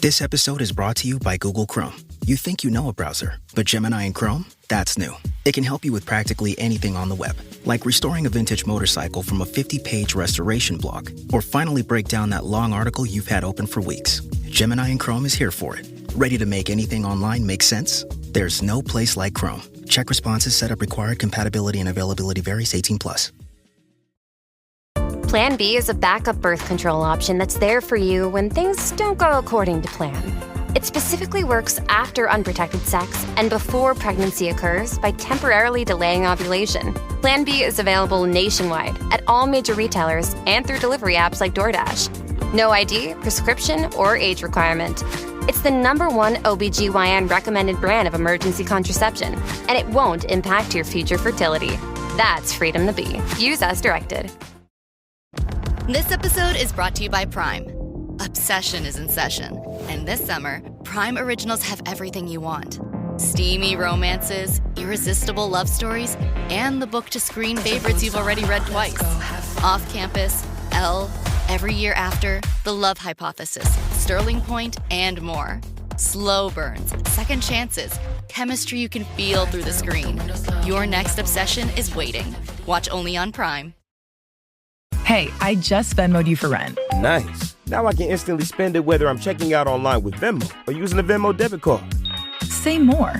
This episode is brought to you by Google Chrome. You think you know a browser, but Gemini and Chrome? That's new. It can help you with practically anything on the web, like restoring a vintage motorcycle from a 50-page restoration blog, or finally break down that long article you've had open for weeks. Gemini and Chrome is here for it. Ready to make anything online make sense? There's no place like Chrome. Check responses, setup required, compatibility and availability varies, 18+. Plan B is a backup birth control option that's there for you when things don't go according to plan. It specifically works after unprotected sex and before pregnancy occurs by temporarily delaying ovulation. Plan B is available nationwide at all major retailers and through delivery apps like DoorDash. No ID, prescription, or age requirement. It's the #1 OBGYN recommended brand of emergency contraception, and it won't impact your future fertility. That's freedom to be. Use as directed. This episode is brought to you by Prime. Obsession is in session. And this summer, Prime Originals have everything you want. Steamy romances, irresistible love stories, and the book-to-screen favorites you've already read twice. Off Campus, Elle, Every Year After, The Love Hypothesis, Sterling Point, and more. Slow burns, second chances, chemistry you can feel through the screen. Your next obsession is waiting. Watch only on Prime. Hey, I just Venmo'd you for rent. Nice. Now I can instantly spend it whether I'm checking out online with Venmo or using a Venmo debit card. Say more.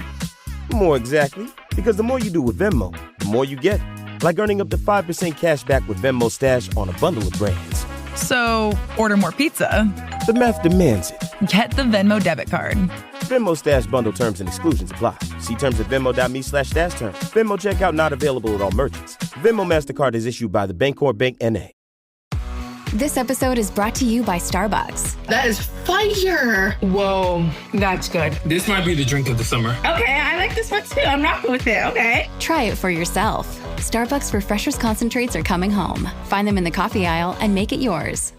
More exactly. Because the more you do with Venmo, the more you get. Like earning up to 5% cash back with Venmo Stash on a bundle of brands. So, order more pizza. The math demands it. Get the Venmo debit card. Venmo Stash bundle terms and exclusions apply. See terms at venmo.me/stash terms. Venmo checkout not available at all merchants. Venmo MasterCard is issued by the Bancorp Bank N.A. This episode is brought to you by Starbucks. That is fire. Whoa, that's good. This might be the drink of the summer. Okay, I like this one too. I'm rocking with it, okay. Try it for yourself. Starbucks Refreshers Concentrates are coming home. Find them in the coffee aisle and make it yours.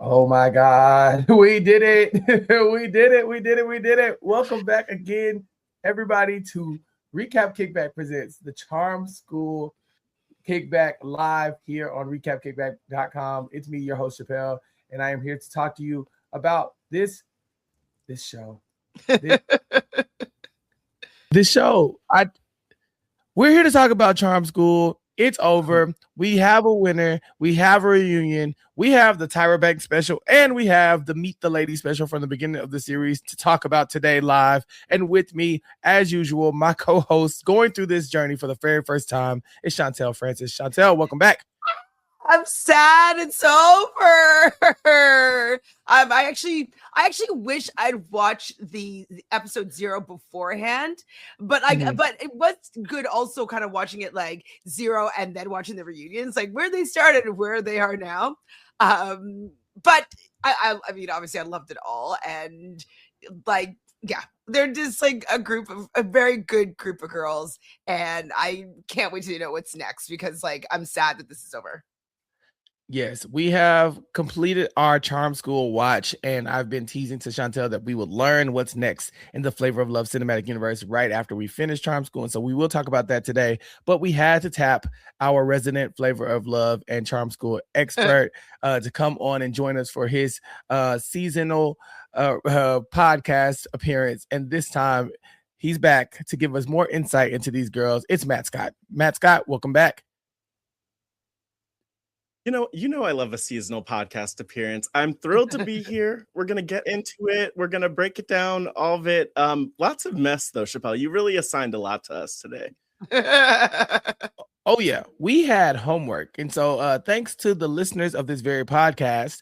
Oh my God, we did it. We did it. Welcome back again, everybody, to Recap Kickback presents the Charm School Kickback live here on recapkickback.com. It's me, your host, Chappell, and I am here to talk to you about this show. This show. We're here to talk about Charm School. It's over. We have a winner. We have a reunion. We have the Tyra Banks special, and we have the Meet the Lady special from the beginning of the series to talk about today live. And with me, as usual, my co-host going through this journey for the very first time is Chantele Francis. Chantele, welcome back. I'm sad it's over. I actually wish I'd watched the episode 0 beforehand, but but it was good also kind of watching it like 0 and then watching the reunions, like where they started and where they are now. But I mean, obviously I loved it all, and like, yeah, they're just like a very good group of girls, and I can't wait to know what's next, because like I'm sad that this is over. Yes, we have completed our Charm School watch, and I've been teasing to Chantele that we would learn what's next in the Flavor of Love cinematic universe right after we finish Charm School, and so we will talk about that today. But we had to tap our resident Flavor of Love and Charm School expert to come on and join us for his seasonal podcast appearance, and this time he's back to give us more insight into these girls. It's Matt Scott. Matt Scott, welcome back. You know, I love a seasonal podcast appearance. I'm thrilled to be here. We're going to get into it. We're going to break it down, all of it. Lots of mess, though, Chappell. You really assigned a lot to us today. Oh, yeah, we had homework. And so thanks to the listeners of this very podcast,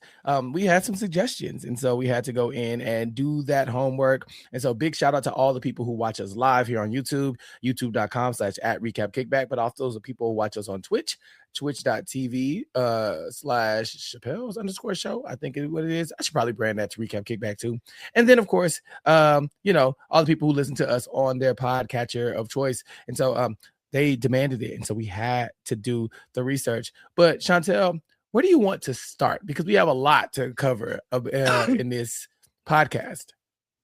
we had some suggestions. And so we had to go in and do that homework. And so big shout out to all the people who watch us live here on YouTube, youtube.com/@recapkickback, but also the people who watch us on Twitch, twitch.tv/Chappell's_show. I think is what it is. I should probably brand that to Recap Kickback too. And then, of course, all the people who listen to us on their podcatcher of choice. And so they demanded it. And so we had to do the research. But Chantele, where do you want to start? Because we have a lot to cover in this podcast.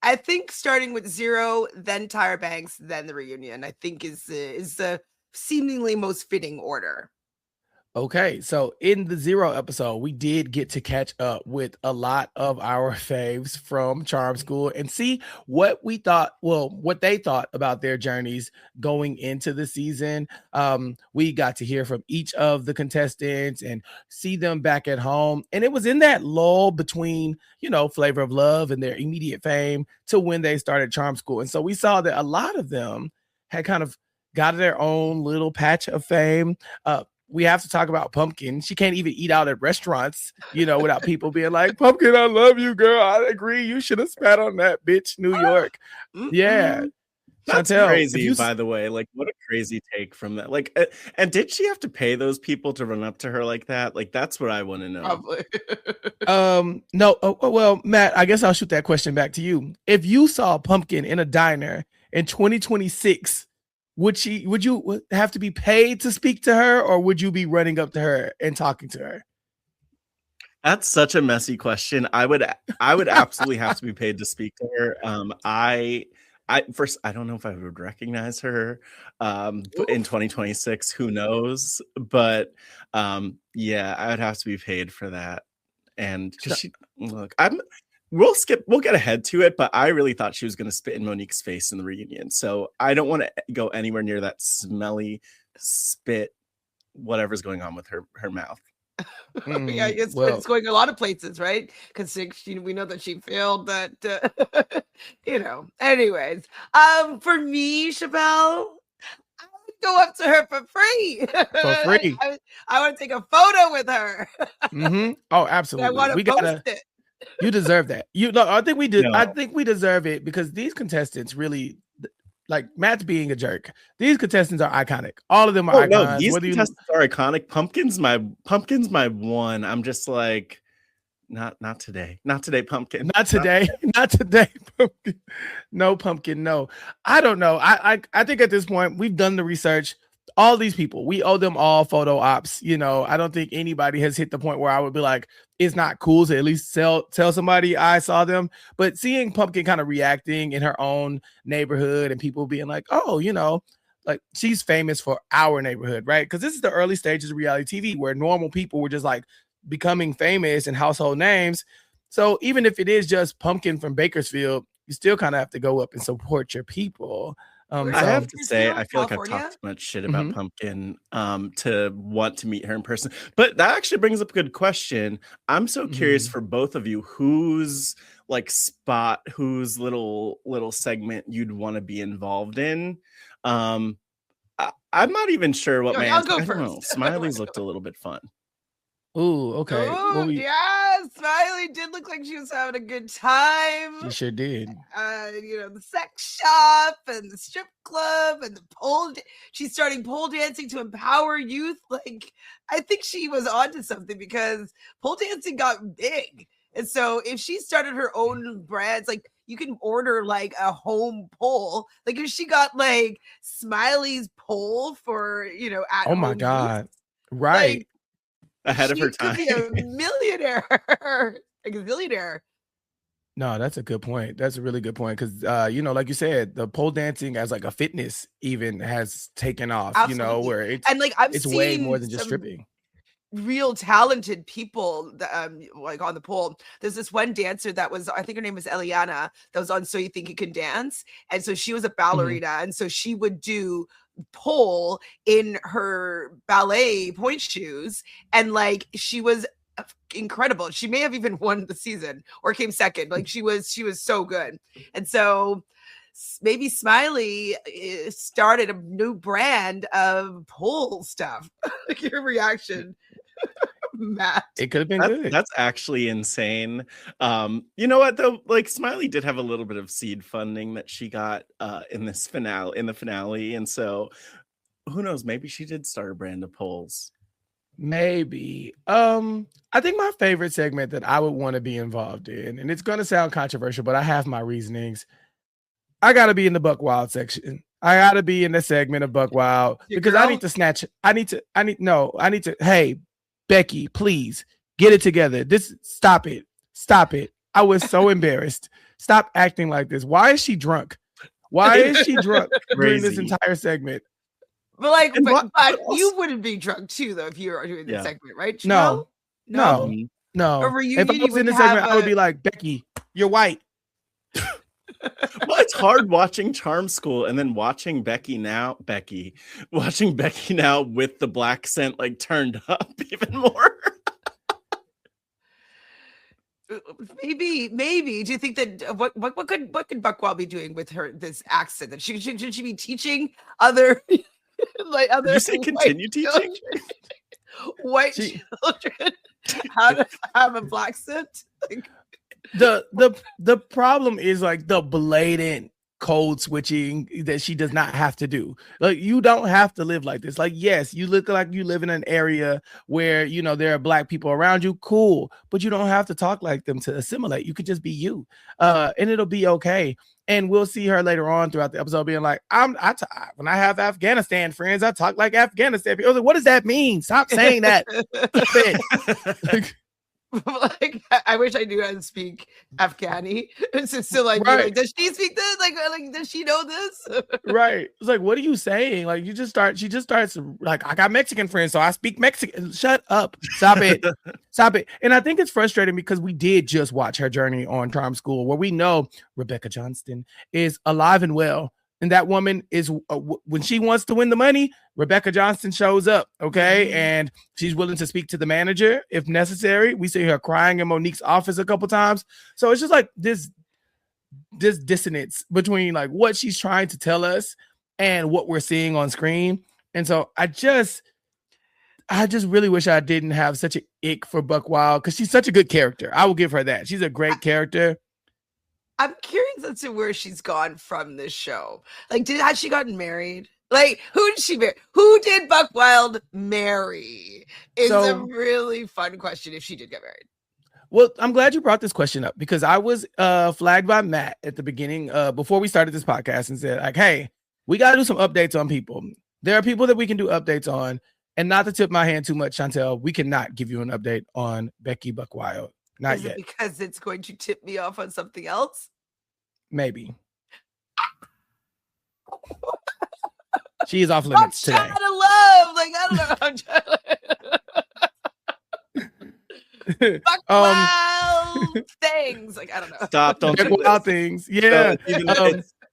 I think starting with 0, then Tyra Banks, then the reunion, I think is the seemingly most fitting order. Okay, so in the 0 episode, we did get to catch up with a lot of our faves from Charm School and see what we thought, what they thought about their journeys going into the season. We got to hear from each of the contestants and see them back at home. And it was in that lull between, Flavor of Love and their immediate fame to when they started Charm School. And so we saw that a lot of them had kind of got their own little patch of fame. We have to talk about Pumpkin. She can't even eat out at restaurants, without people being like, Pumpkin, I love you, girl. I agree. You should have spat on that bitch, New York. Yeah. That's Chantele, crazy, by the way. Like, what a crazy take from that. Like, and did she have to pay those people to run up to her like that? Like, that's what I want to know. Probably. No. Well, Matt, I guess I'll shoot that question back to you. If you saw Pumpkin in a diner in 2026, would you have to be paid to speak to her, or would you be running up to her and talking to her? That's such a messy question. I would absolutely have to be paid to speak to her. I don't know if I would recognize her in 2026. Who knows? But yeah, I would have to be paid for that. And we'll get ahead to it, but I really thought she was going to spit in Monique's face in the reunion. So I don't want to go anywhere near that smelly spit, whatever's going on with her mouth. Yeah, it's going a lot of places, right? Because we know that she failed that, Anyways, for me, Chappell, I would go up to her for free. For free. I want to take a photo with her. Mm-hmm. Oh, absolutely. I want to post it. You deserve that. I think we did. No. I think we deserve it because these contestants really, like Matt's being a jerk. These contestants are iconic. All of them are iconic. No, these contestants are iconic. Pumpkin's my one. I'm just like, not today. Not today, Pumpkin. Not today. Not today, Pumpkin. No, Pumpkin. No. I don't know. I think at this point we've done the research. All these people, we owe them all photo ops. I don't think anybody has hit the point where I would be like, it's not cool to at least tell somebody I saw them. But seeing Pumpkin kind of reacting in her own neighborhood and people being like, oh, like she's famous for our neighborhood, right? Because this is the early stages of reality TV where normal people were just like becoming famous and household names. So even if it is just Pumpkin from Bakersfield, you still kind of have to go up and support your people. I have to say, I feel like I've talked too much shit about Pumpkin to want to meet her in person. But that actually brings up a good question. I'm so curious for both of you, whose little segment you'd want to be involved in. I'm not even sure what my answer. I don't know. Smiley's looked a little bit fun. Ooh, okay. Yes, Smiley did look like she was having a good time. She sure did. The sex shop and the strip club and the pole. She's starting pole dancing to empower youth. Like, I think she was onto something because pole dancing got big. And so if she started her own brands, like you can order like a home pole. Like if she got like Smiley's pole for, at oh my God. Youth, right. Like, ahead of her time. She could be a millionaire, like a billionaire. No, that's a good point. That's a really good point because, like you said, the pole dancing as like a fitness even has taken off. Absolutely. Where it's and like it's way more than just stripping. Real talented people that, like on the pole. There's this one dancer that was, I think her name was Eliana, that was on So You Think You Can Dance, and so she was a ballerina, and so she would do pole in her ballet point shoes, and like she was incredible. She may have even won the season or came second. Like she was so good. And so maybe Smiley started a new brand of pole stuff. Like your reaction, Matt. It could have been good. That's actually insane. You know what though? Like Smiley did have a little bit of seed funding that she got in the finale, and so who knows? Maybe she did start a brand of poles. Maybe. I think my favorite segment that I would want to be involved in, and it's going to sound controversial, but I have my reasonings. I got to be in the Buck Wild section. I gotta be in the segment of Buck Wild because I need to snatch. Hey, Becky, please get it together. Stop it. I was so embarrassed. Stop acting like this. Why is she drunk? Why is she drunk during this entire segment? But you wouldn't be drunk too, though, if you were doing the segment, right? No. If I was in the segment, I would be like, Becky, you're white. Well, it's hard watching Charm School and then watching Becky now with the black scent like turned up even more. Maybe. Do you think that what could Buck Wild be doing with this accent? That should she be teaching other other? You say continue teaching white children how to have a black accent? The problem is like the blatant code switching that she does not have to do. Like, you don't have to live like this. Like, yes, you look like you live in an area where, you know, there are black people around you. Cool. But you don't have to talk like them to assimilate. You could just be you. And it'll be okay. And we'll see her later on throughout the episode being like, when I have Afghanistan friends, I talk like Afghanistan people. I was like, what does that mean? Stop saying that. Like, I wish I knew how to speak Afghani. So like, does she speak this? Like, does she know this? Right. It's like, what are you saying? Like, she just starts like, I got Mexican friends, so I speak Mexican. Shut up. Stop it. Stop it. And I think it's frustrating because we did just watch her journey on Charm School, where we know Rebecca Johnston is alive and well. And that woman is, when she wants to win the money, Rebecca Johnston shows up, okay? And she's willing to speak to the manager if necessary. We see her crying in Monique's office a couple times. So it's just like this dissonance between like what she's trying to tell us and what we're seeing on screen. And so I just really wish I didn't have such an ick for Buck Wild, because she's such a good character. I will give her that. She's a great character. I'm curious as to where she's gone from this show. Like, has she gotten married? Like, who did she marry? Who did Buck Wild marry? It's a really fun question if she did get married. Well, I'm glad you brought this question up, because I was flagged by Matt at the beginning before we started this podcast and said, like, hey, we got to do some updates on people. There are people that we can do updates on, and not to tip my hand too much, Chantele, we cannot give you an update on Becky Buck Wild. Not yet. Because it's going to tip me off on something else? Maybe. She is off limits today. I'm trying to love. Like, I don't know. I'm trying Buck Wild things. Like, I don't know. Stop. Don't Buck Wild things. Yeah.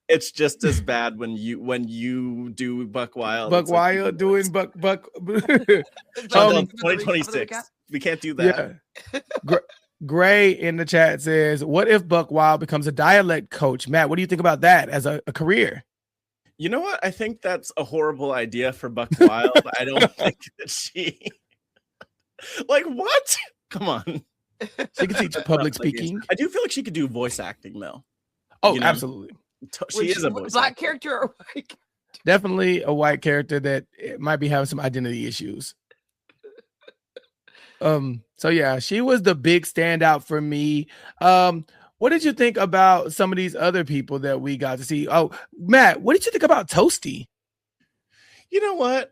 It's just as bad when you do Buck Wild. Buck Wild doing Buck. 2026. We can't do that. Yeah. Gray in the chat says, what if Buck Wild becomes a dialect coach? Matt, what do you think about that as a career? You know what? I think that's a horrible idea for Buck Wild. I don't think that she... Like, what? Come on. She can teach public speaking. I do feel like she could do voice acting, though. Oh, absolutely. She is a voice black actor. character or white character? Definitely a white character that might be having some identity issues. So yeah, she was the big standout for me. What did you think about some of these other people that we got to see? Oh, Matt, what did you think about Toasty? You know what?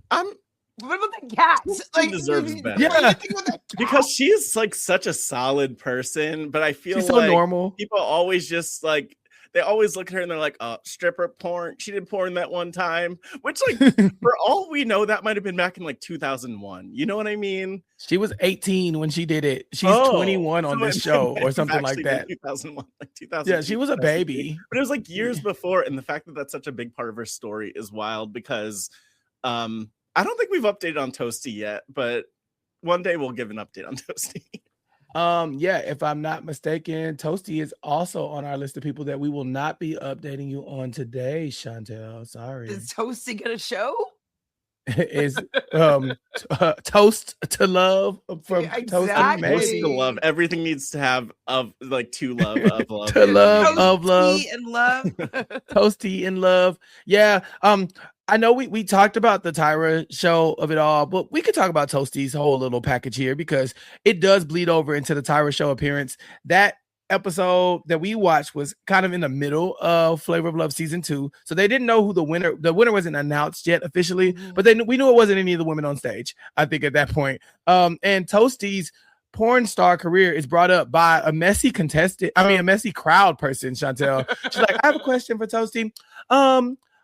What about the cats? She deserves better. Yeah, because she's like such a solid person, but I feel she's like so normal. People always just like, they always look at her and they're like, stripper porn. She did porn that one time, which, like, for all we know, that might have been back in like 2001. You know what I mean? She was 18 when she did it. She's 21 on this show or something like that. 2001, like 2000. Yeah, she was a baby. But it was like years before. And the fact that that's such a big part of her story is wild, because I don't think we've updated on Toasty yet, but one day we'll give an update on Toasty. Yeah, if I'm not mistaken, Toasty is also on our list of people that we will not be updating you on today, Chantele. Sorry. Is Toasty gonna show? Is Toast to Love from Toasty Toast to Love. Everything needs to have of like to love of love. To love of love. Toasty and love. Toasty and love. Yeah. I know we talked about the Tyra show of it all, but we could talk about Toasty's whole little package here, because it does bleed over into the Tyra show appearance. That episode that we watched was kind of in the middle of Flavor of Love season 2, so they didn't know who the winner wasn't announced yet officially, but we knew it wasn't any of the women on stage, I think, at that point. And Toasty's porn star career is brought up by a messy crowd person, Chantele. She's like, I have a question for Toasty.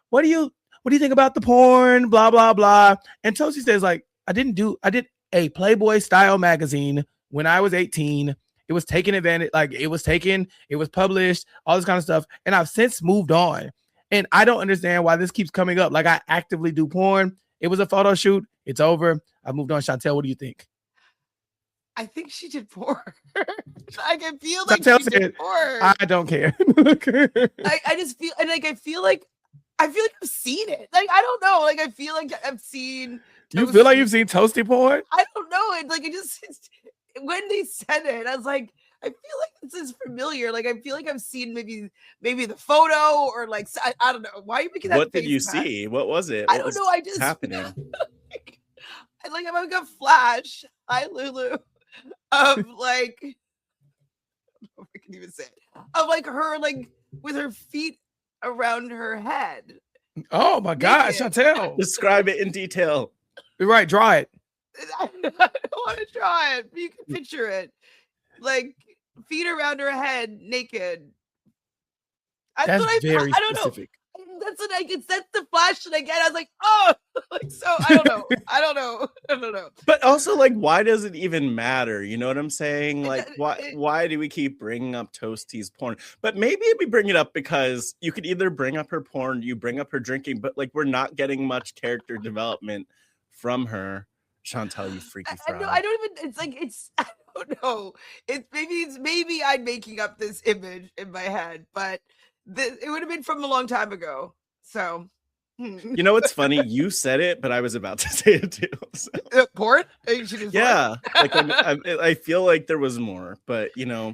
What do you think about the porn? Blah blah blah. And Toasty says, like, I did a Playboy style magazine when I was 18. It was taken advantage, it was published, all this kind of stuff. And I've since moved on. And I don't understand why this keeps coming up. Like, I actively do porn. It was a photo shoot. It's over. I moved on. Chantele, what do you think? I think she did porn. I feel like Chantele she did porn. I don't care. I just feel, and like, I feel like I've seen it. Like, I don't know. Like, I feel like I've seen. You feel like you've seen Toasty porn? I don't know. It's like, when they said it, I was like, I feel like this is familiar. Like, I feel like I've seen maybe the photo, or like, I don't know. Why are you making that? What did you see? What was it? I don't know. I just happening. I'm like a flash. Hi, Lulu. Of like, I don't know if I can even say it. Of like her, like, with her feet around her head. Oh my God, Chantele. Describe it in detail. Right, draw it. I don't want to draw it. You can picture it. Like, feet around her head, naked. That's very I don't specific. know. That's what I get. That's the flash that I get. I was like, oh, like, so I don't know. I don't know. But also, like, why does it even matter? You know what I'm saying? Like, why do we keep bringing up Toasty's porn? But maybe we bring it up because you could either bring up her porn, you bring up her drinking, but like, we're not getting much character development from her. Chantele, you freaky fraud. I don't even. It's like, I don't know. Maybe I'm making up this image in my head, but it would have been from a long time ago. So, you know what's funny? You said it, but I was about to say it too. So. Porn? Yeah, like I feel like there was more, but you know,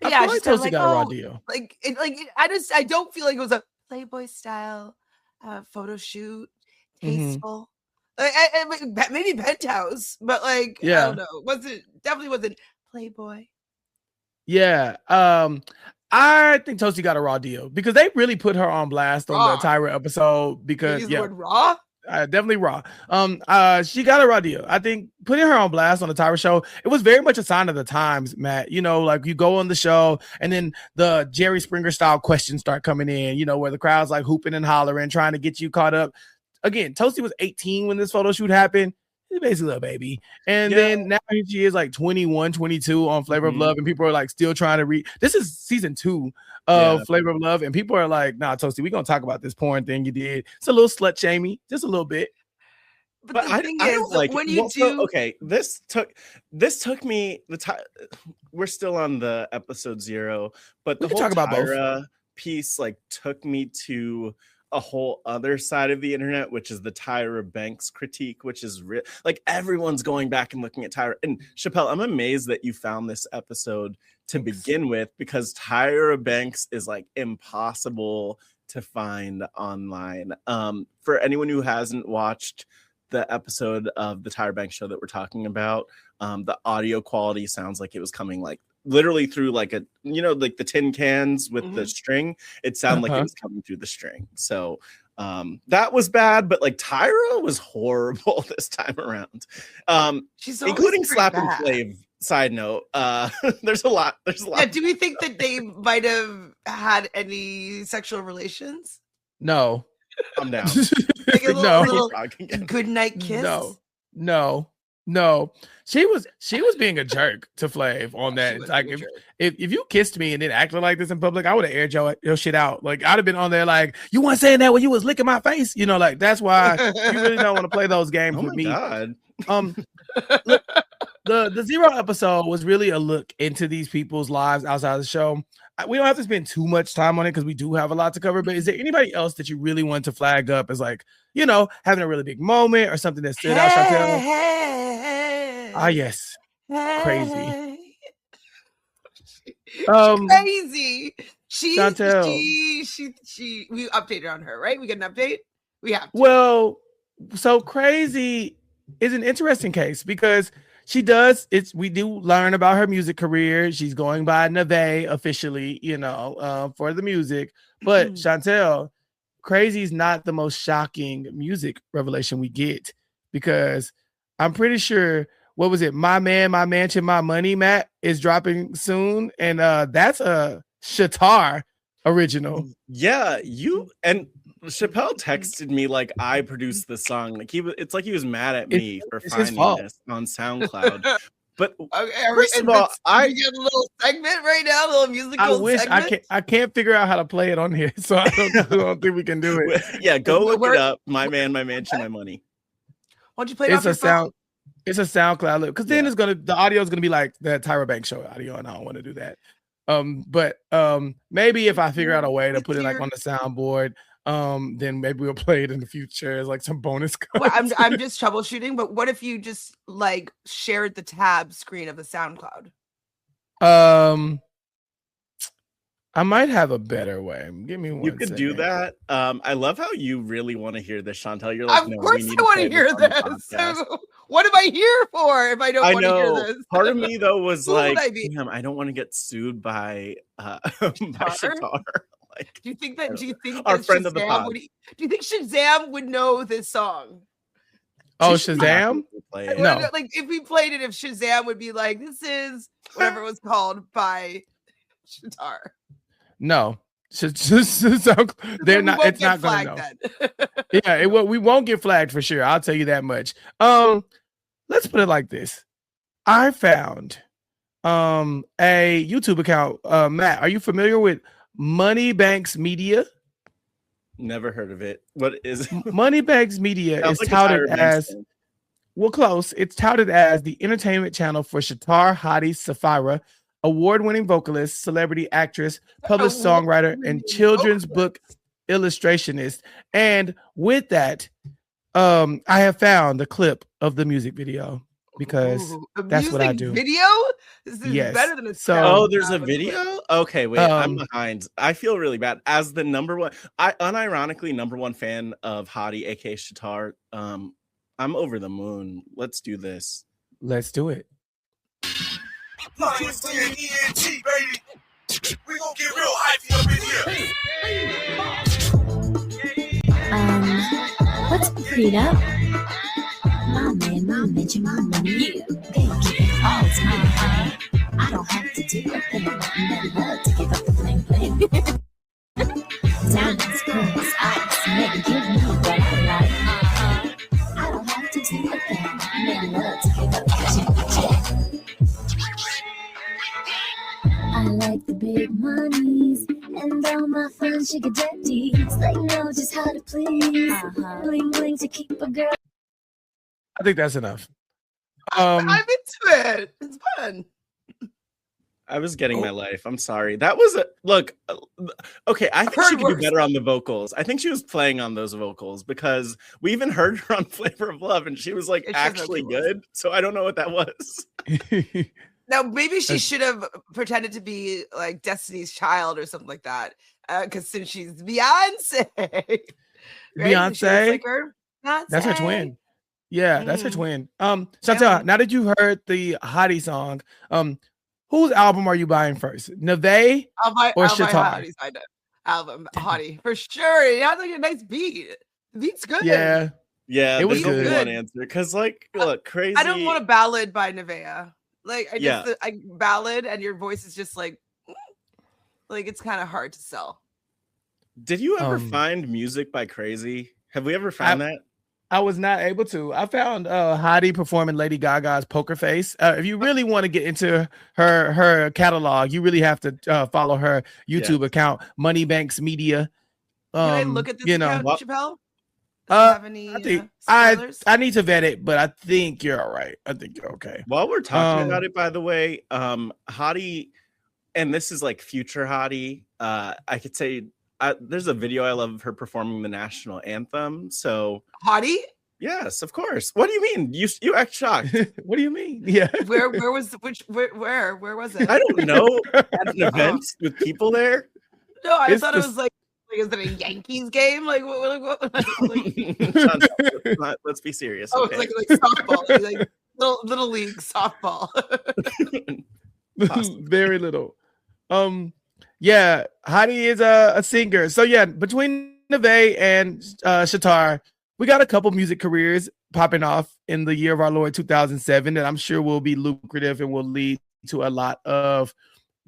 yeah, I feel like Toasty got a raw deal. I don't feel like it was a Playboy style photo shoot, tasteful. Like, maybe Penthouse, but like, yeah. I don't know. Definitely wasn't Playboy. Yeah. I think Toasty got a raw deal because they really put her on blast on the Tyra episode because the word raw? Definitely raw. She got a raw deal. I think putting her on blast on the Tyra show, it was very much a sign of the times, Matt. You know, like, you go on the show and then the Jerry Springer style questions start coming in, you know, where the crowd's like hooping and hollering, trying to get you caught up. Again, Toasty was 18 when this photo shoot happened. She's basically a baby. And then now she is like 21, 22 on Flavor of Love. And people are like still trying to read. This is season 2 of Flavor of Love. And people are like, nah, Toasty, we're going to talk about this porn thing you did. It's a little slut shamey, just a little bit. But the thing is, like, when you do. Okay, this took me the time. We're still on the episode 0, but the whole talk about Tyra both. piece like took me to a whole other side of the internet, which is the Tyra Banks critique, which is like, everyone's going back and looking at Tyra. And Chappell, I'm amazed that you found this episode to begin with, because Tyra Banks is like impossible to find online. For anyone who hasn't watched the episode of the Tyra Banks show that we're talking about, the audio quality sounds like it was coming like literally through like a, you know, like the tin cans with the string. It sounded like it was coming through the string. So that was bad, but like Tyra was horrible this time around. She's including Slap and Flav. Side note, there's a lot. Yeah, do we think that they might have had any sexual relations? No. I'm down. Like a little good night kiss? No. She was being a jerk to Flav on that. Like, if you kissed me and then acted like this in public, I would have aired your shit out. Like, I'd have been on there like, you weren't saying that when you was licking my face. You know, like, that's why you really don't want to play those games with me. God. Look, the 0 episode was really a look into these people's lives outside of the show. We don't have to spend too much time on it because we do have a lot to cover. But is there anybody else that you really want to flag up as, like, you know, having a really big moment or something that stood out, Chantele? Ah, yes. Crazy. Crazy. We updated on her, right? We get an update? We have to. Well, so Crazy is an interesting case because she does. We do learn about her music career. She's going by Neve officially, for the music. But Chantele, Crazy is not the most shocking music revelation we get, because I'm pretty sure, what was it? My Man, My Mansion, My Money, Matt, is dropping soon. And that's a Shatar original. Yeah, and Chappell texted me like I produced the song. Like it's like he was mad at me for finding this on SoundCloud. But first of all, I get a little segment right now, a little musical segment. I can't figure out how to play it on here, so I don't think we can do it. Yeah, go look it up. My Man, My Mansion, My Money. Why don't you play it off your phone? It's a SoundCloud, because then the audio is gonna be like the Tyra Banks show audio, and I don't want to do that. But maybe if I figure out a way to put it like on the soundboard, then maybe we'll play it in the future as like some bonus well, I'm just troubleshooting, but what if you just like shared the tab screen of the SoundCloud? I might have a better way. Give me one. You could do that. I love how you really want to hear this, Chantele. You're like, of course I want to hear this. What am I here for if I don't want to hear this? Part of me though was like, damn, I don't want to get sued by Shatar. Like, do you think our that friend of the pod? Do you think Shazam would know this song? Oh, Shazam? No. Like if we played it, if Shazam would be like, this is whatever it was called by Shatar. No. They're not. It's not going to know. Yeah, we won't get flagged for sure. I'll tell you that much. Let's put it like this. I found a YouTube account. Matt, are you familiar with Money Banks Media? Never heard of it. What is it? Money Banks Media is touted as close. It's touted as the entertainment channel for Shatar Hadi Safira, award-winning vocalist, celebrity actress, published songwriter, and children's book illustrationist. And with that, I have found the clip of the music video, because that's what I do. Video? This is better than a song. There's a video? Okay, wait, I'm behind. I feel really bad. As the unironically number one fan of Hadi, aka Shatar, I'm over the moon. Let's do this. Let's do it. ENT, baby. We gonna get real hypey up in here. What's prenup? My man, my mention, my money. Yeah, they keep it all time high. I don't have to do a thing. Never love to give up the bling. Diamonds, pearls, ice, never give me what I like. I don't have to do a thing. Never love to give up the check. I like the big monies and all my fun sugar daddies. They know just how to please. Bling bling to keep a girl. I think that's enough. I'm into it. It's fun. I was getting my life. I'm sorry. That was look. Okay, I think she could do better on the vocals. I think she was playing on those vocals, because we even heard her on Flavor of Love, and she was like actually good. So I don't know what that was. Now, maybe she should have pretended to be like Destiny's Child or something like that. Because since she's Beyonce, right? Beyonce, like her. That's her twin. Yeah, that's her twin. Chantele, now that you heard the Hadi song, whose album are you buying first, Neve or Shatar? Album Hadi for sure. It has like a nice beat. The beat's good. Yeah, it was good. One answer, because like, look, Crazy. I don't want a ballad by Nevea. Like I ballad, and your voice is just like it's kind of hard to sell. Did you ever find music by Crazy? Have we ever found that? I was not able to. I found Hadi performing Lady Gaga's Poker Face. If you really want to get into her catalog, you really have to follow her YouTube account, Money Banks Media. Can I look at this account, Chappell? Have any I need to vet it, but I think you're all right. I think you're okay. While we're talking about it, by the way, Hadi, and this is like future Hadi. I could say there's a video I love of her performing the national anthem. So Hadi? Yes, of course. What do you mean? You act shocked. What do you mean? Yeah. Where was it? I don't know. At an event with people there. No, I thought it was like. Is it a Yankees game? Like what? Let's be serious. Oh, okay. it's like softball. little league softball. Very little. Yeah, Heidi is a singer. So yeah, between Neve and Shatar, we got a couple music careers popping off in the year of our Lord 2007 that I'm sure will be lucrative and will lead to a lot of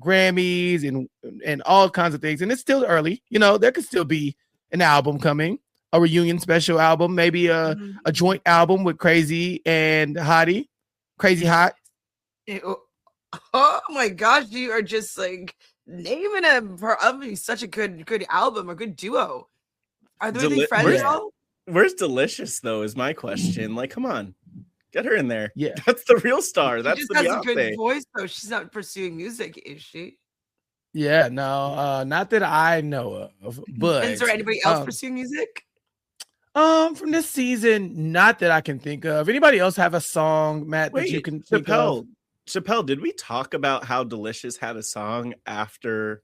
Grammys and all kinds of things. And it's still early, there could still be an album coming, a reunion special album, maybe a joint album with Crazy and Hottie, Crazy Hot. Oh my gosh, you are just like naming him for such a good album, a good duo. Are they friends at all? Where's Delicious though? Is my question. Like, come on, get her in there. Yeah, that's the real star. That's she the just Beyonce. has a good voice though. She's not pursuing music, is she? Yeah, no, not that I know of. But is there anybody else pursuing music? From this season, not that I can think of. Anybody else have a song, Matt, that you can think of? Chappell, did we talk about how Delicious had a song after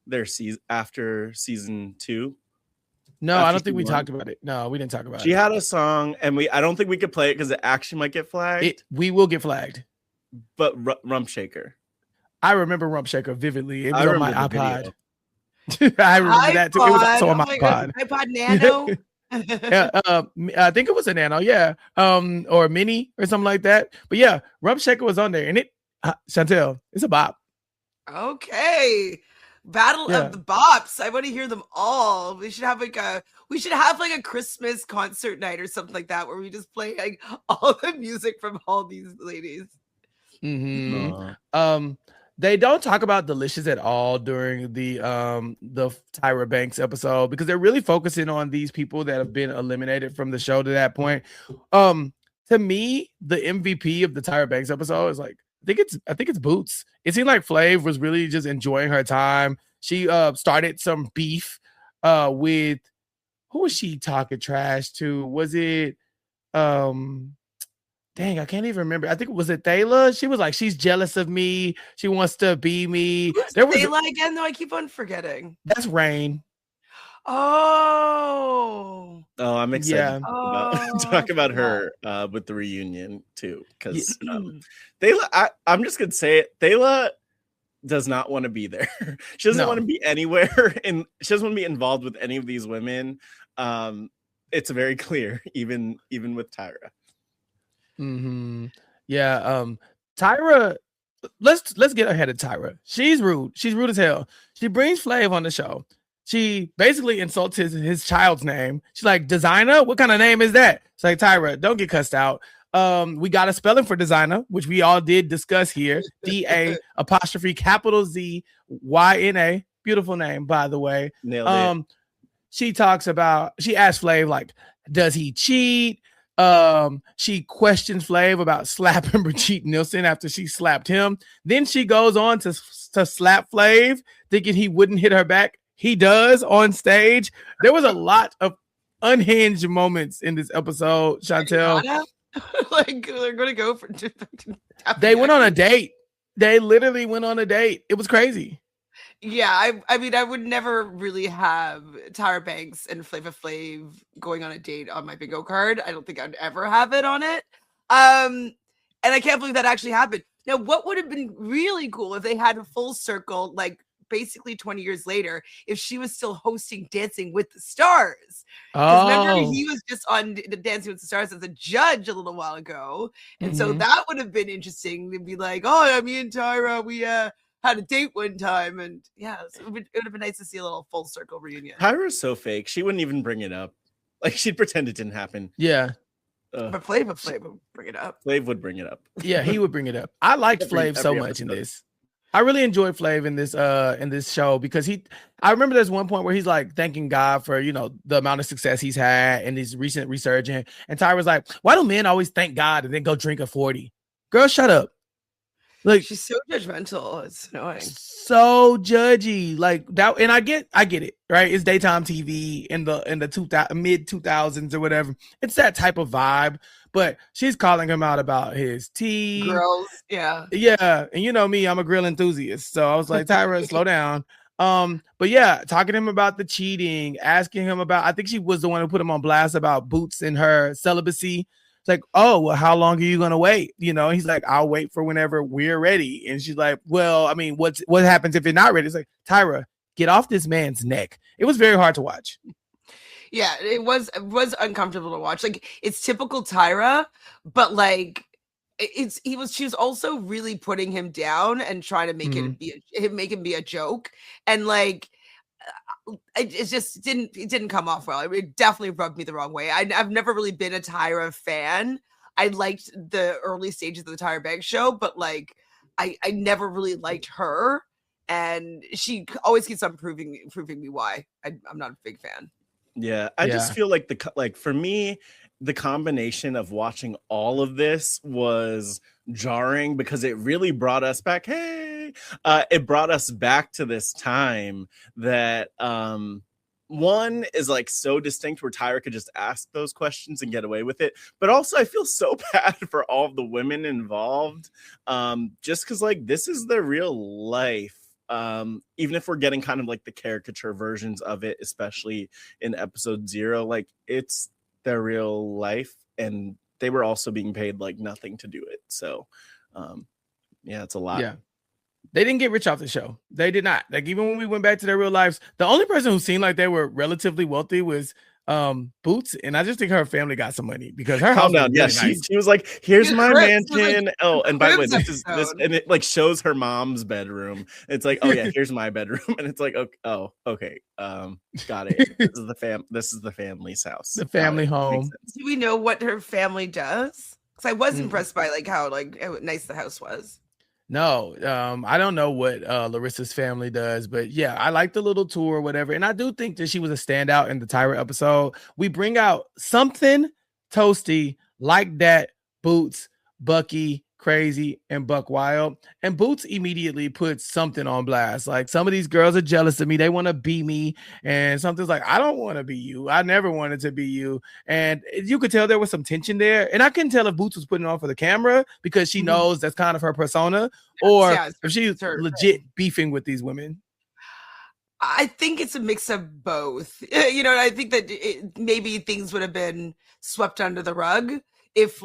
their season 2? No, I don't think we talked about it. No, we didn't talk about it. She had a song, and I don't think we could play it because it actually might get flagged. We will get flagged. But Rump Shaker. I remember Rump Shaker vividly. It was on my iPod. I remember that too. It was also on my iPod. iPod Nano. Yeah, I think it was a Nano, yeah, or a Mini or something like that. But yeah, Rump Shaker was on there, and Chantele, it's a bop. Okay, Battle of the Bops. I want to hear them all. We should have like a Christmas concert night or something like that, where we just play like all the music from all these ladies. Mm-hmm. They don't talk about Delicious at all during the Tyra Banks episode because they're really focusing on these people that have been eliminated from the show to that point. To me, the MVP of the Tyra Banks episode is like I think it's Boots. It seemed like Flav was really just enjoying her time. She started some beef with who was she talking trash to? Was it dang, I can't even remember. I think was it Thayla? She was like, she's jealous of me. She wants to be me. Who's Thayla again, though? I keep on forgetting. That's Rain. Oh, I'm excited to talk about her with the reunion too. Because Thayla, I'm just gonna say it. Thayla does not want to be there. She doesn't want to be anywhere, and she doesn't want to be involved with any of these women. It's very clear, even with Tyra. Mm-hmm. Yeah. Tyra, let's get ahead of Tyra. She's rude. She's rude as hell. She brings Flav on the show. She basically insults his child's name. She's like, Designer? What kind of name is that? It's like, Tyra, don't get cussed out. We got a spelling for Designer, which we all did discuss here. DA''Z''YNA. Beautiful name, by the way. Nailed it. She asks Flav, like, does he cheat? She questions Flav about slapping Brigitte Nielsen after she slapped him. Then she goes on to slap Flav, thinking he wouldn't hit her back. He does on stage. There was a lot of unhinged moments in this episode, Chantele. Like they're gonna go for. They went on a date. They literally went on a date. It was crazy. Yeah, I mean, I would never really have Tyra Banks and Flava Flav going on a date on my bingo card. I don't think I'd ever have it on it. And I can't believe that actually happened. Now, what would have been really cool if they had a full circle, like basically 20 years later, if she was still hosting Dancing with the Stars. Remember, he was just on the Dancing with the Stars as a judge a little while ago. And so that would have been interesting to be like, oh, me and Tyra, we had a date one time, and it would have been nice to see a little full circle reunion. Tyra's so fake; she wouldn't even bring it up. Like she'd pretend it didn't happen. Yeah, but Flav would bring it up. Flav would bring it up. Yeah, he would bring it up. I liked Flav so much in this. I really enjoyed Flav in this show because I remember there's one point where he's like thanking God for the amount of success he's had and his recent resurgence, and Tyra's like, why do men always thank God and then go drink a 40? Girl, shut up. Like, she's so judgmental. It's annoying. So judgy. Like that, and I get it, right? It's daytime TV in the mid 2000s or whatever. It's that type of vibe. But she's calling him out about his tea. Grills, yeah. Yeah. And you know me, I'm a grill enthusiast. So I was like, Tyra, slow down. But yeah, talking to him about the cheating, asking him about, I think she was the one who put him on blast about Boots and her celibacy. It's like, oh, well, how long are you gonna wait? You know, he's like, I'll wait for whenever we're ready. And she's like, well, I mean, what happens if you're not ready? It's like, Tyra, get off this man's neck. It was very hard to watch. Yeah, it was uncomfortable to watch. Like, it's typical Tyra, but like she was also really putting him down and trying to make make him be a joke. And like it just didn't come off well. It definitely rubbed me the wrong way. I've never really been a Tyra fan. I liked the early stages of the Tyra Banks show, but like I never really liked her, and she always keeps on proving me why I'm not a big fan. Yeah, I just feel like for me, the combination of watching all of this was jarring because it really brought us back. It brought us back to this time that one is like so distinct where Tyra could just ask those questions and get away with it. But also I feel so bad for all of the women involved, just because like this is their real life. Even if we're getting kind of like the caricature versions of it, especially in episode 0, like it's their real life, and they were also being paid like nothing to do it. So yeah, it's a lot. Yeah, they didn't get rich off the show. They did not. Like, even when we went back to their real lives, the only person who seemed like they were relatively wealthy was Boots, and I just think her family got some money because her house was really nice. She was like, here's my mansion. Like, oh, and by the way, this and it like shows her mom's bedroom. It's like, oh yeah, here's my bedroom. And it's like, okay, got it. This is the family's house. The family home. Do we know what her family does? Because I was impressed by like how nice the house was. No, I don't know what Larissa's family does, but yeah, I like the little tour or whatever. And I do think that she was a standout in the Tyra episode. We bring out something toasty like that, Boots, Bucky, Crazy, and Buck Wild. And Boots immediately puts something on blast. Like, some of these girls are jealous of me. They want to be me. And something's like, I don't want to be you. I never wanted to be you. And you could tell there was some tension there. And I couldn't tell if Boots was putting it on for the camera because she knows that's kind of her persona, or if she's legit beefing with these women. I think it's a mix of both. You know, I think that maybe things would have been swept under the rug if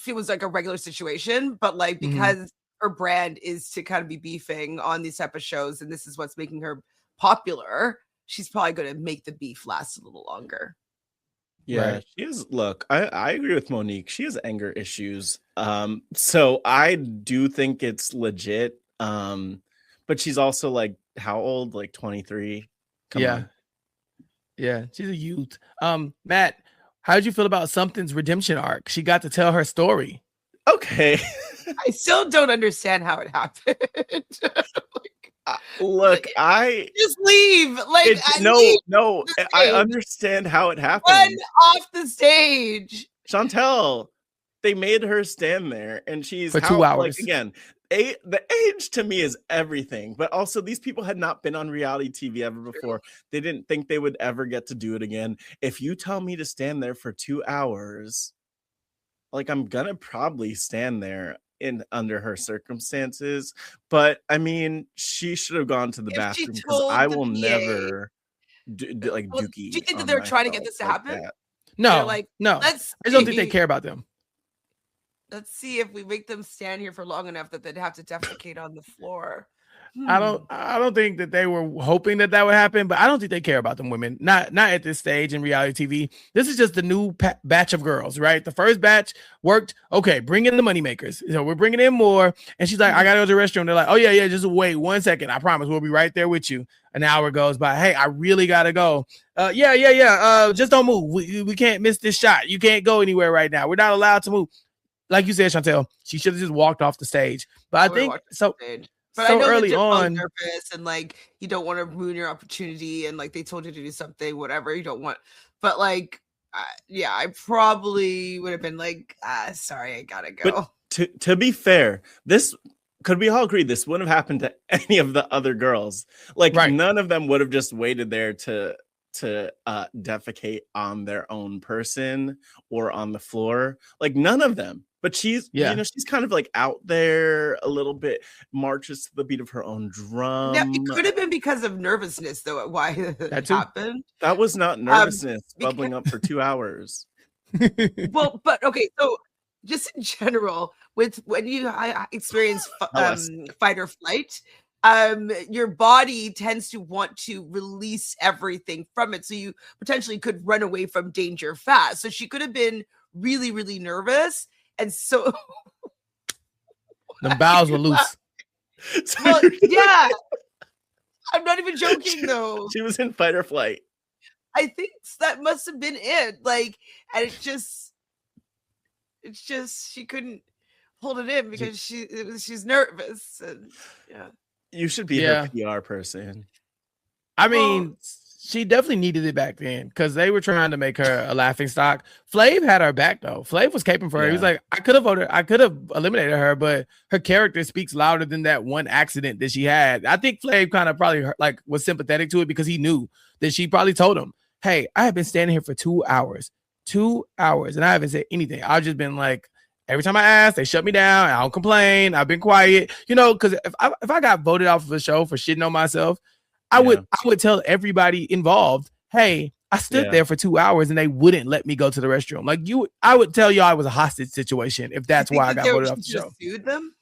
it was like a regular situation, but like because her brand is to kind of be beefing on these type of shows, and this is what's making her popular, she's probably going to make the beef last a little longer. Yeah, she is. Look, I agree with Monique. She has anger issues. So I do think it's legit. But she's also like, how old? Like 23. Come on. Yeah, she's a youth. Matt, how did you feel about Something's redemption arc? She got to tell her story. Okay. I still don't understand how it happened. Look, I just leave. Like, no, I understand how it happened. Run off the stage. Chantele, they made her stand there, and she's for 2 hours. Like, again, the age to me is everything, but also these people had not been on reality TV ever before. They didn't think they would ever get to do it again. If you tell me to stand there for 2 hours, like, I'm gonna probably stand there under her circumstances. But I mean, she should have gone to the bathroom, because I will never do dookie. Do you think that they're trying to get this to happen? No, no. I just don't think they care about them. Let's see if we make them stand here for long enough that they'd have to defecate on the floor. I don't think that they were hoping that would happen, but I don't think they care about them women. Not at this stage in reality TV. This is just the new batch of girls, right? The first batch worked. Okay, bring in the moneymakers. So we're bringing in more. And she's like, I gotta go to the restroom. They're like, oh yeah, just wait 1 second. I promise we'll be right there with you. An hour goes by. Hey, I really gotta go. Yeah. Just don't move. We can't miss this shot. You can't go anywhere right now. We're not allowed to move. Like you said, Chantele, she should have just walked off the stage. But I think so. But so I know early that on, nervous, and like you don't want to ruin your opportunity, and like they told you to do something, whatever you don't want. But like, I probably would have been like, sorry, I gotta go. But to be fair, could we all agree this wouldn't have happened to any of the other girls? Like, none of them would have just waited there to defecate on their own person or on the floor. Like, none of them. But she's, she's kind of like out there a little bit, marches to the beat of her own drum. Yeah, it could have been because of nervousness, though. Why that happened? That was not nervousness bubbling up for 2 hours. Well, but okay, so just in general, with when you experience fight or flight, your body tends to want to release everything from it, so you potentially could run away from danger fast. So she could have been really, really nervous, and so the bowels were loose. Well, yeah, I'm not even joking though. She was in fight or flight. I think that must have been it. Like, and it's just she couldn't hold it in because she's nervous, and yeah. You should be her PR person. I mean, she definitely needed it back then because they were trying to make her a laughing stock. Flav had her back though. Flav was caping for her. He was like, I could have eliminated her, but her character speaks louder than that one accident that she had. I think Flav kind of probably was sympathetic to it because he knew that she probably told him, hey, I have been standing here for 2 hours, and I haven't said anything. I've just been like, every time I ask, they shut me down. I don't complain. I've been quiet, because if I got voted off of a show for shitting on myself, I would tell everybody involved, hey, I stood there for 2 hours and they wouldn't let me go to the restroom. Like I would tell y'all it was a hostage situation if that's why I got voted off the show. Sued them?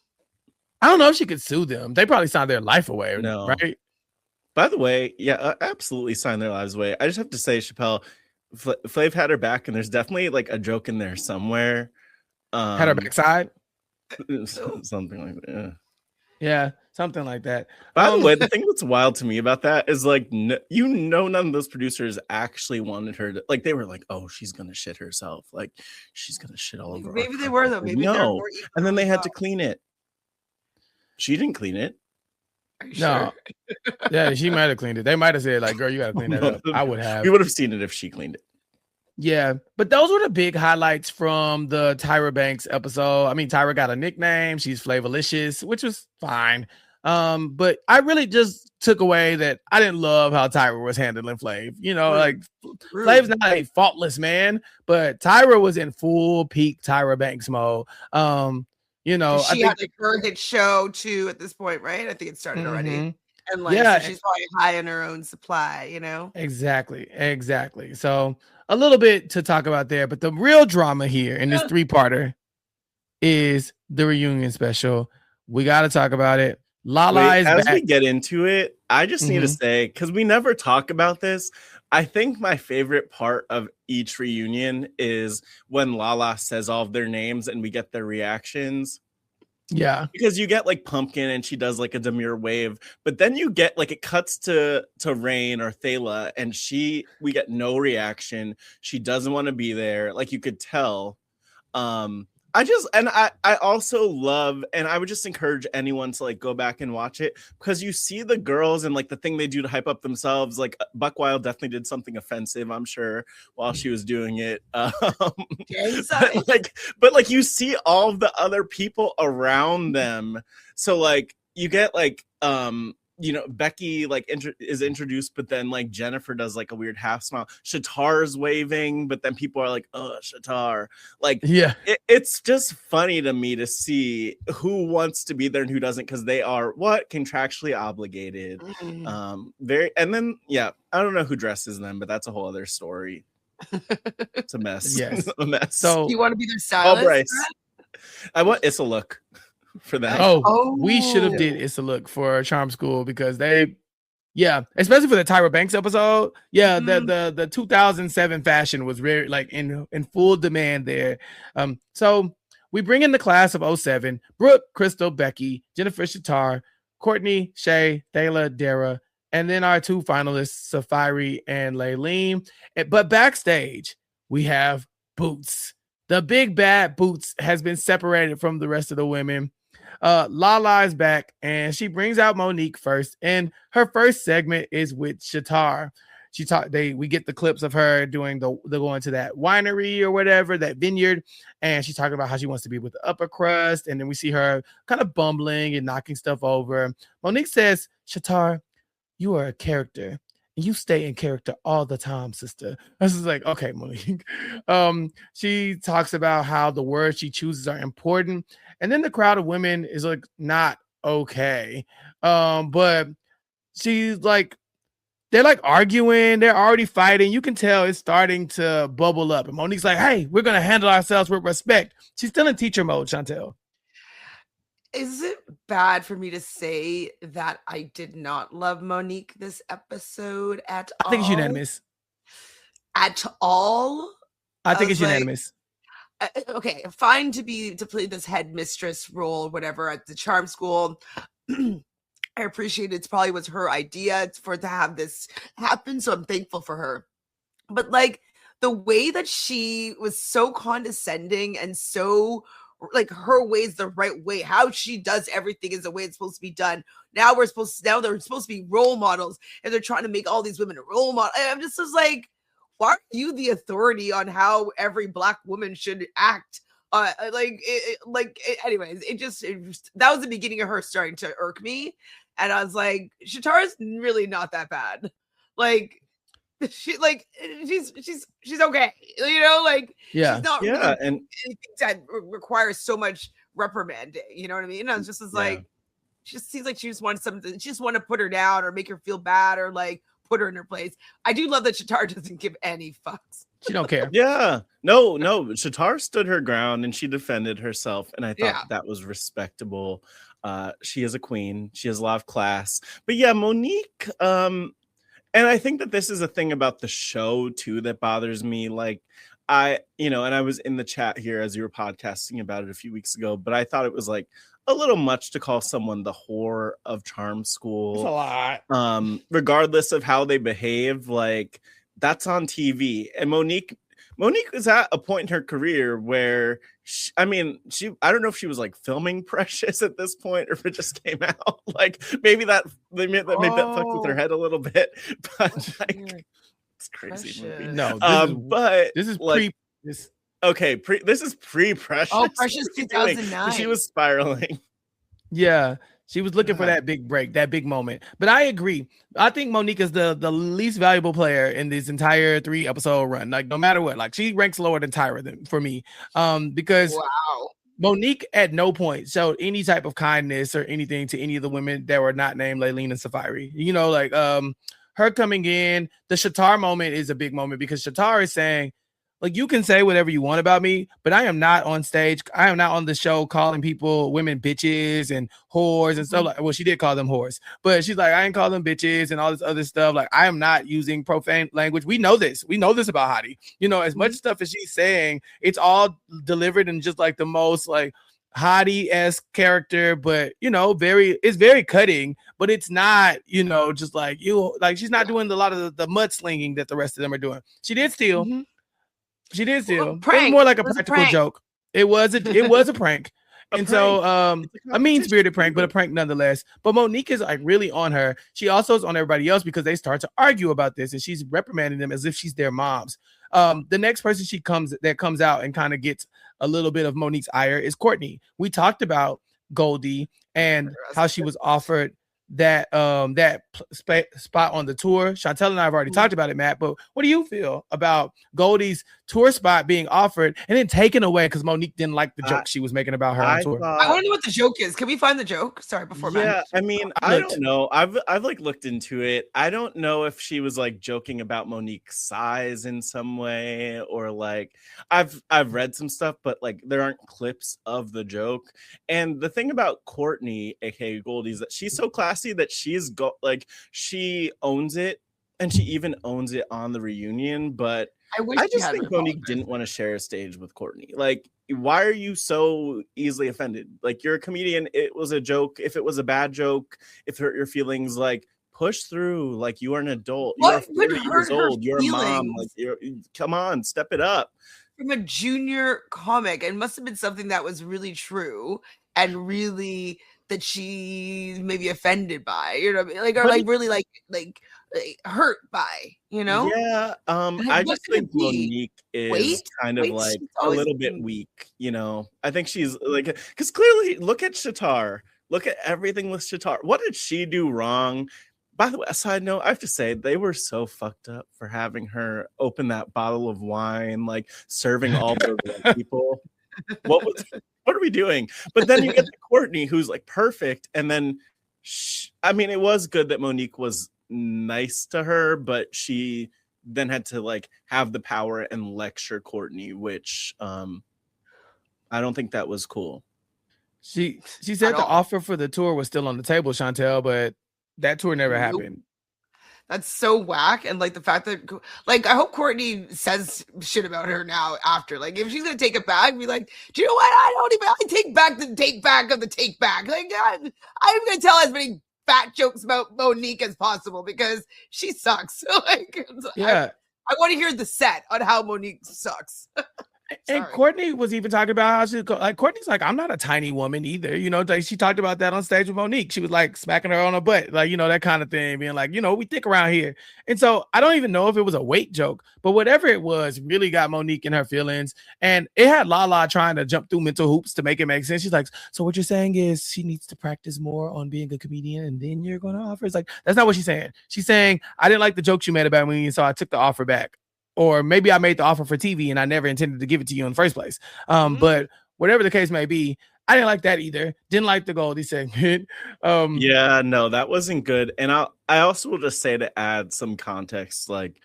I don't know if she could sue them. They probably signed their life away, right? By the way, absolutely signed their lives away. I just have to say, Chappell, Flav had her back, and there's definitely like a joke in there somewhere. Had her backside? Something like that. Yeah, something like that. By the way, the thing that's wild to me about that is like, none of those producers actually wanted her to, like, they were like, oh, she's going to shit herself. Like, she's going to shit all over. Maybe they were, though. Maybe no. And then they had to clean it. She didn't clean it. No. Yeah, she might have cleaned it. They might have said, like, girl, you got to clean that up. I would have. We would have seen it if she cleaned it. Yeah, but those were the big highlights from the Tyra Banks episode. I mean, Tyra got a nickname. She's Flavolicious, which was fine. But I really just took away that I didn't love how Tyra was handling Flav. Like Flav's not a faultless man, but Tyra was in full peak Tyra Banks mode. She had like her hit show too at this point, right? I think it started already. And like, so she's probably high in her own supply, Exactly. So a little bit to talk about there, but the real drama here in this 3-parter is the reunion special. We got to talk about it. Lala is as back. We get into it, I just need to say, because we never talk about this, I think my favorite part of each reunion is when Lala says all of their names and we get their reactions. Yeah, because you get like Pumpkin and she does like a demure wave, but then you get like it cuts to Rain or Thala and we get no reaction. She doesn't want to be there, like you could tell. I also love, and I would just encourage anyone to like go back and watch it because you see the girls and like the thing they do to hype up themselves. Like Buckwild definitely did something offensive, I'm sure, while she was doing it. But you see all of the other people around them. So like you get like Becky like is introduced, but then like Jennifer does like a weird half smile. Shatar's waving, but then people are like, "Oh, Shatar!" Like, it's just funny to me to see who wants to be there and who doesn't, because they are contractually obligated. I don't know who dresses them, but that's a whole other story. It's a mess. Yes, a mess. So you want to be their stylist? Bryce. I want Issa look for that. We should have did It's a Look for Charm School because especially for the Tyra Banks episode. The 2007 fashion was very like in full demand there. So we bring in the class of 07: Brooke, Crystal, Becky, Jennifer, Shatar, Courtney, Shay, Thala, Dara, and then our 2 finalists, Safari and Layleen. But backstage we have Boots. The big bad Boots has been separated from the rest of the women. Lala is back and she brings out Monique first, and her first segment is with Shatar. We get the clips of her doing the going to that winery or whatever, that vineyard, and she's talking about how she wants to be with the upper crust, and then we see her kind of bumbling and knocking stuff over. Monique says, Shatar, you are a character. You stay in character all the time, sister. I was like, okay, Monique. She talks about how the words she chooses are important. And then the crowd of women is like not okay. But she's like, they're like arguing. They're already fighting. You can tell it's starting to bubble up. And Monique's like, hey, we're going to handle ourselves with respect. She's still in teacher mode, Chantele. Is it bad for me to say that I did not love Monique this episode at all? I think it's unanimous. At all? I think it's unanimous. Okay, fine to play this headmistress role, whatever, at the charm school. I appreciate it's probably was her idea for to have this happen, so I'm thankful for her. But like the way that she was so condescending and so like her way is the right way, how she does everything is the way it's supposed to be done. Now they're supposed to be role models, and they're trying to make all these women a role model. I'm just was like, why are you the authority on how every Black woman should act? Anyways, it just that was the beginning of her starting to irk me, and I was like, Shatara's really not that bad. Like, she's okay, you know, like yeah, she's not yeah, really and anything that requires so much reprimanding. You know what I mean? And I was just like, she just seems like she just wants something. She just want to put her down or make her feel bad or like put her in her place. I do love that Shatara doesn't give any fucks. She don't care. Yeah. No. Chatar stood her ground and she defended herself. And I thought that was respectable. She is a queen. She has a lot of class. But yeah, Monique, and I think that this is a thing about the show too that bothers me. Like and I was in the chat here as you were podcasting about it a few weeks ago, but I thought it was like a little much to call someone the whore of charm school. It's a lot. Regardless of how they behave, like that's on TV. And Monique was at a point in her career where I don't know if she was like filming Precious at this point or if it just came out. Like maybe that maybe that fucked with her head a little bit, but like it's crazy movie. No, this is like this. Okay, this is pre-Precious. Oh, Precious 2009. She was spiraling. Yeah, she was looking for that big break, that big moment. But I agree. I think Monique is the least valuable player in this entire 3-episode run. Like no matter what, like she ranks lower than Tyra for me. Because Monique at no point showed any type of kindness or anything to any of the women that were not named Laylene and Safari. You know, like her coming in, the Shatar moment is a big moment because Shatar is saying, like, you can say whatever you want about me, but I am not on stage. I am not on the show calling women bitches and whores and stuff. Like, well, she did call them whores, but she's like, I ain't call them bitches and all this other stuff. Like, I am not using profane language. We know this. We know this about Hottie. You know, as much stuff as she's saying, it's all delivered in just like the most like Hottie-esque character, but you know, it's very cutting, but it's not, you know, just like she's not doing a lot of the mudslinging that the rest of them are doing. She did steal. She did steal. It was more like a practical joke. It was a prank. And so a mean-spirited prank, but a prank nonetheless. But Monique is like really on her. She also is on everybody else because they start to argue about this and she's reprimanding them as if she's their moms. The next person that comes out and kind of gets a little bit of Monique's ire is Courtney. We talked about Goldie and how she was offered that spot on the tour. Chantele and I have already talked about it, Matt, but what do you feel about Goldie's tour spot being offered and then taken away because Monique didn't like the joke she was making about her on tour? I want to know what the joke is. Can we find the joke? Sorry, before Matt. I mean, I don't know. I've like looked into it. I don't know if she was like joking about Monique's size in some way or like I've read some stuff, but like there aren't clips of the joke. And the thing about Courtney, aka Goldie, is that she's so classy that she owns it, and she even owns it on the reunion. But I just think Monique didn't want to share a stage with Courtney. Like, why are you so easily offended? Like, you're a comedian. It was a joke. If it was a bad joke, if it hurt your feelings, like push through. Like, you are an adult. You're 40 years old. You're a mom. Like, come on, step it up. From a junior comic, it must have been something that was really true and really that she may be offended by, you know, like, or like really like hurt by, you know? Yeah. I just think Monique is kind of like a little bit weak, you know. I think she's like, because clearly, look at Shatar. Look at everything with Shatar. What did she do wrong? By the way, a side note, I have to say they were so fucked up for having her open that bottle of wine, like serving all the people. What are we doing? But then you get to Courtney, who's like perfect, and then it was good that Monique was nice to her, but she then had to like have the power and lecture Courtney, which I don't think that was cool. She said the offer for the tour was still on the table, Chantele, but that tour never happened. That's so whack. And like the fact that, like, I hope Courtney says shit about her now after. Like, if she's gonna take it back, be like, do you know what? I take back the take back of the take back. Like, I'm gonna tell as many fat jokes about Monique as possible because she sucks. Like, yeah, I want to hear the set on how Monique sucks. And Courtney was even talking about how she like Courtney's like, I'm not a tiny woman either. You know, like she talked about that on stage with Monique. She was like smacking her on her butt, like, you know, that kind of thing, being like, you know, we thick around here. And so I don't even know if it was a weight joke, but whatever it was, really got Monique in her feelings. And it had Lala trying to jump through mental hoops to make it make sense. She's like, so what you're saying is she needs to practice more on being a comedian and then you're going to offer. It's like, that's not what she's saying. She's saying, I didn't like the jokes you made about me, so I took the offer back. Or maybe I made the offer for TV and I never intended to give it to you in the first place. But whatever the case may be, I didn't like that either. Didn't like the Goldie segment. Yeah, no, that wasn't good. And I also will just say, to add some context, like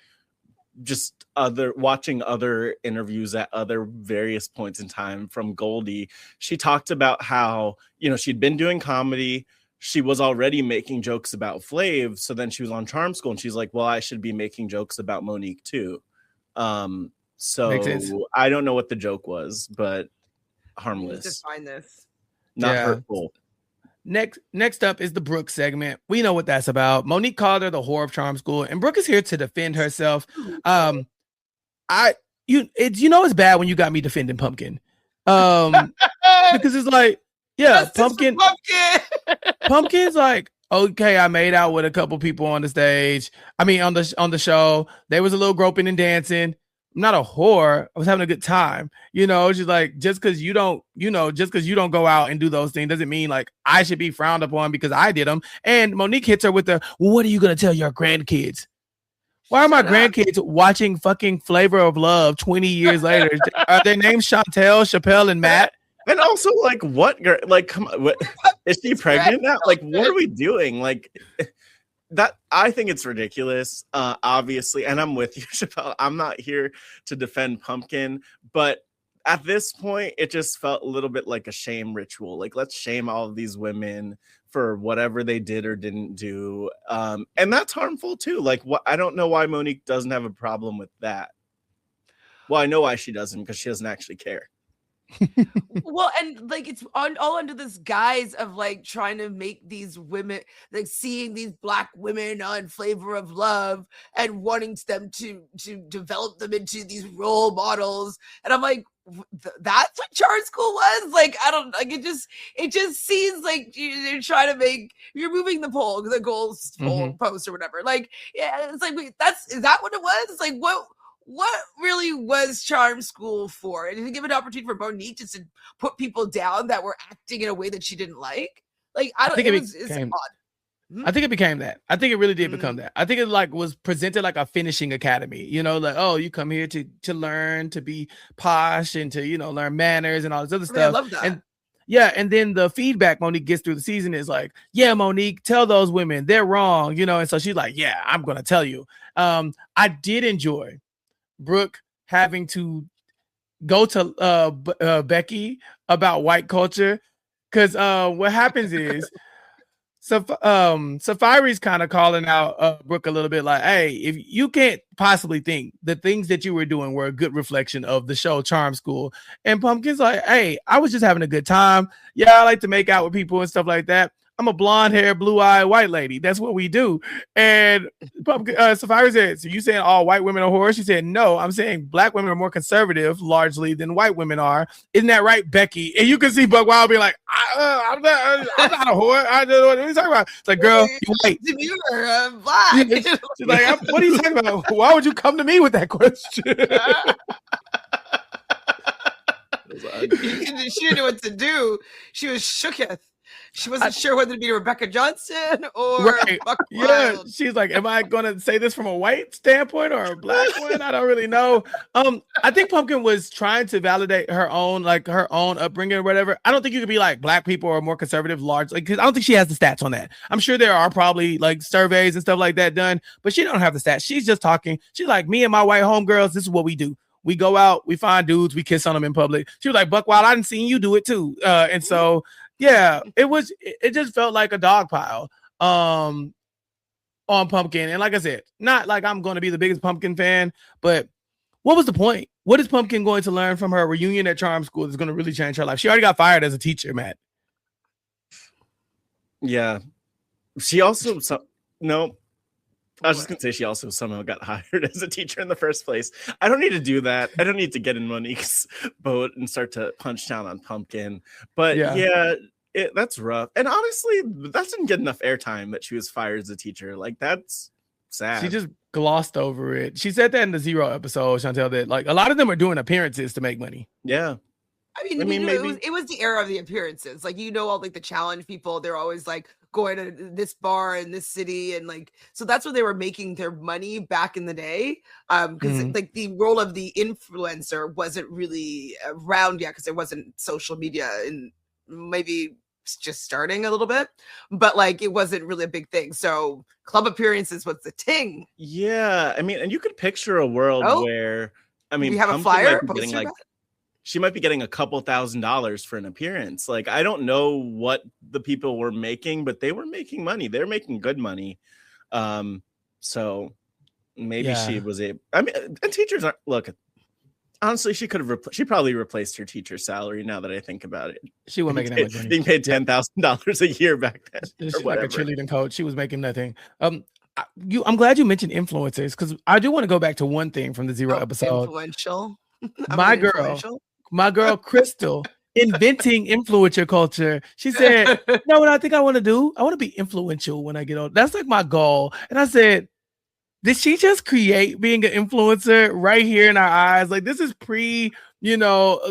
just watching other interviews at other various points in time from Goldie, she talked about how, you know, she'd been doing comedy. She was already making jokes about Flav. So then she was on Charm School and she's like, well, I should be making jokes about Monique too. So I don't know what the joke was, but harmless. Just find this. Not hurtful. Next up is the Brooke segment. We know what that's about. Monique called her the whore of Charm School, and Brooke is here to defend herself. You know it's bad when you got me defending Pumpkin. Because it's like, yeah, Pumpkin's like, okay, I made out with a couple people on the stage. I mean, on the show, there was a little groping and dancing. I'm not a whore. I was having a good time. You know, she's like, just because you don't go out and do those things doesn't mean like I should be frowned upon because I did them. And Monique hits her with the, well, what are you going to tell your grandkids? Why are my grandkids watching fucking Flavor of Love 20 years later? Are their names Chantele, Chappell, and Matt? And also, like, what? Like, come on, what, is she pregnant now? Like, what are we doing? Like, that I think it's ridiculous. Obviously, and I'm with you, Chappell. I'm not here to defend Pumpkin, but at this point, it just felt a little bit like a shame ritual. Like, let's shame all of these women for whatever they did or didn't do, and that's harmful too. Like, what? I don't know why Monique doesn't have a problem with that. Well, I know why she doesn't, because she doesn't actually care. Well, and like it's all under this guise of like trying to make these women, like seeing these Black women on Flavor of Love and wanting them to develop them into these role models. And I'm like, that's what Charm School was. Like, I don't like it. Just seems like you're trying to make, you're moving the goals poll post or whatever. Like, yeah, it's like is that what it was? It's like what really was Charm School for? And to give an opportunity for Monique just to put people down that were acting in a way that she didn't like? Like, I think it's odd. I think it became that. I think it really did become that. I think it like was presented like a finishing academy, you know, like, oh, you come here to learn, to be posh and to, you know, learn manners and all this other stuff. I love that. And yeah, and then the feedback Monique gets through the season is like, yeah, Monique, tell those women they're wrong, you know. And so she's like, yeah, I'm gonna tell you. I did enjoy Brooke having to go to Becky about white culture, because what happens is Safari's kind of calling out Brooke a little bit like, hey, if you can't possibly think the things that you were doing were a good reflection of the show Charm School. And Pumpkin's like, hey, I was just having a good time. Yeah, I like to make out with people and stuff like that. I'm a blonde hair, blue eyed white lady. That's what we do. And Safari said, so you saying all white women are whores? She said, no, I'm saying Black women are more conservative largely than white women are. Isn't that right, Becky? And you can see Buck Wild being like, I'm not a whore. I don't know what are you talking about. It's like, girl, you white. You're Black. She's like, what are you talking about? Why would you come to me with that question? She didn't know what to do. She was shooketh. She wasn't sure whether to be Rebecca Johnson or Right. Buck Yeah, Wild. she's like, am I gonna say this from a white standpoint or a black one? I don't really know. I think Pumpkin was trying to validate her own upbringing or whatever. I don't think you could be like black people or more conservative large, like, because I don't think she has the stats on that. I'm sure there are probably like surveys and stuff like that done, but she don't have the stats. She's just talking. She's like, me and my white homegirls, this is what we do. We go out, we find dudes, we kiss on them in public. She was like, Buck Wild, I didn't see you do it too. And so yeah, it just felt like a dog pile on Pumpkin. And like I said, not like I'm going to be the biggest Pumpkin fan, but what was the point? What is Pumpkin going to learn from her reunion at Charm School that's going to really change her life? She already got fired as a teacher, Matt. Yeah. She also I was just gonna say she also somehow got hired as a teacher in the first place. I don't need to do that. I don't need to get in Monique's boat and start to punch down on Pumpkin. But yeah, that's rough. And honestly, that didn't get enough airtime that she was fired as a teacher. Like, that's sad. She just glossed over it. She said that in the Zero episode, Chantele, that like a lot of them are doing appearances to make money. Yeah. I mean, maybe it was the era of the appearances. Like, all like the challenge people, they're always like going to this bar in this city, and like, so that's where they were making their money back in the day. Because like the role of the influencer wasn't really around yet, because there wasn't social media, and maybe just starting a little bit, but like it wasn't really a big thing. So club appearances was the ting. Yeah, I mean, and you could picture a world where, I mean, we have a flyer getting like. She might be getting a couple $1,000s for an appearance. Like, I don't know what the people were making, but they were making money. They're making good money. So maybe she was and teachers aren't, look, honestly, she probably replaced her teacher salary now that I think about it. She was making that much money. Being paid $10,000 a year back then. She's like a cheerleading coach. She was making nothing. I'm glad you mentioned influencers, because I do want to go back to one thing from the Zero episode. Influential. My girl Crystal, inventing influencer culture. She said, you know what I think I want to do? I want to be influential when I get old. That's like my goal. And I said, did she just create being an influencer right here in our eyes? Like, this is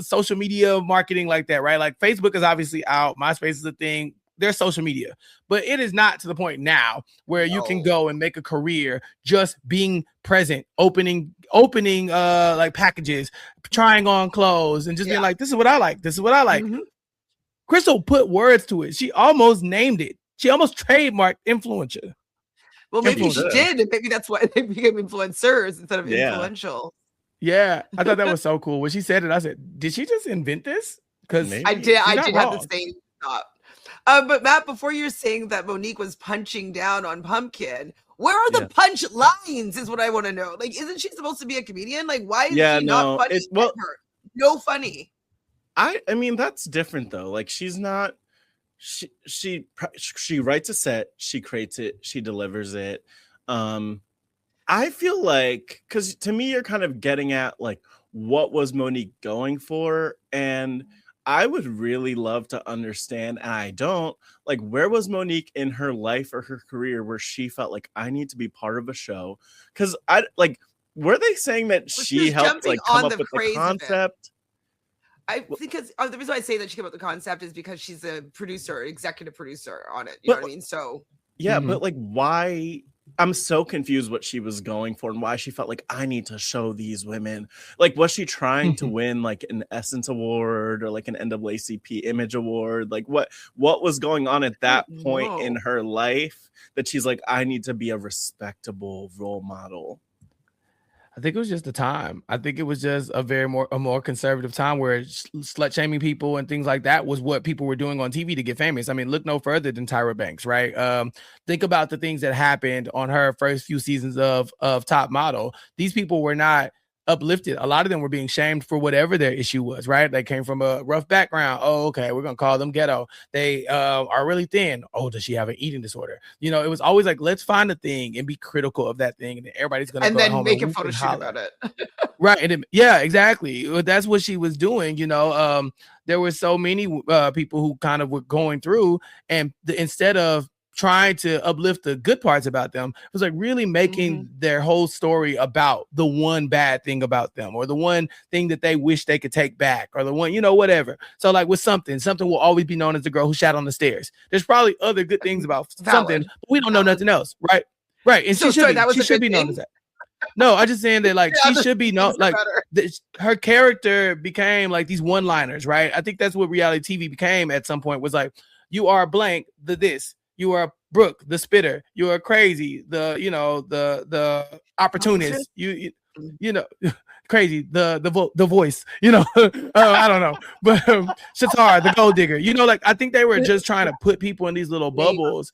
social media marketing like that, right? Like, Facebook is obviously out. MySpace is a thing. There's social media, but it is not to the point now where you can go and make a career just being present, opening like packages, trying on clothes, and just being like, this is what I like. This is what I like. Crystal put words to it. She almost named it. She almost trademarked influencer. Well, maybe she did, and maybe that's why they became influencers instead of influential. Yeah, I thought that was so cool. When she said it, I said, did she just invent this? Because I did have the same thought. But Matt, before you're saying that Monique was punching down on Pumpkin, where are the punch lines is what I want to know. Like, isn't she supposed to be a comedian? Like, why is she not funny? No funny. I mean, that's different though. Like, she's not, she writes a set, she creates it, she delivers it. I feel like, because to me, you're kind of getting at like, what was Monique going for? And I would really love to understand, and I don't, like, where was Monique in her life or her career where she felt like, I need to be part of a show? Because were they saying that she helped like come up with the concept? Because the reason I say that she came up with the concept is because she's a producer, executive producer on it. You know what I mean? So yeah, but like, why? I'm so confused what she was going for and why she felt like, I need to show these women. Like, was she trying to win like an Essence Award or like an NAACP Image Award? Like, what was going on at that point in her life that she's like, I need to be a respectable role model? I think it was just the time. I think it was just a more conservative time where slut shaming people and things like that was what people were doing on TV to get famous. I mean, look no further than Tyra Banks, right? Think about the things that happened on her first few seasons of Top Model. These people were not uplifted. A lot of them were being shamed for whatever their issue was, right? They came from a rough background. Oh, okay, we're gonna call them ghetto. They are really thin. Oh, does she have an eating disorder? You know, it was always like, let's find a thing and be critical of that thing, and everybody's gonna go home make a photo shoot about it. Right. And yeah, exactly. That's what she was doing. You know, there were so many people who kind of were going through, and instead of trying to uplift the good parts about them. It was like really making their whole story about the one bad thing about them, or the one thing that they wish they could take back, or the one, whatever. So like with something will always be known as the girl who shat on the stairs. There's probably other good things about something, but we don't know nothing else, right? Right. And she should be known as that. No, I'm just saying that like she should be known, like her character became like these one-liners, right? I think that's what reality TV became at some point, was like, you are blank, the this. You are Brooke, the spitter. You are crazy, the opportunist. You crazy, the voice. I don't know, but Shatar, the gold digger. Like I think they were just trying to put people in these little bubbles.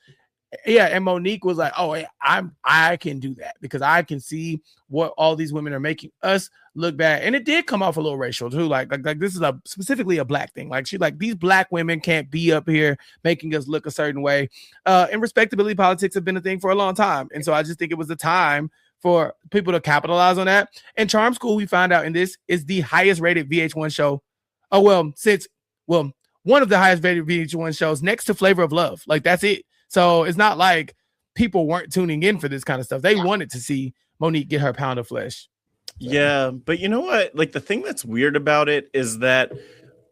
Yeah, and Monique was like, "Oh, I can do that because I can see what all these women are making us look bad." And it did come off a little racial too. Like this is specifically a black thing. Like these black women can't be up here making us look a certain way. And respectability politics have been a thing for a long time. And so I just think it was a time for people to capitalize on that. And Charm School, we found out in this, is the highest rated VH1 show. One of the highest rated VH1 shows next to Flavor of Love. Like that's it. So it's not like people weren't tuning in for this kind of stuff. They wanted to see Monique get her pound of flesh. So. Yeah, but you know what? Like the thing that's weird about it is that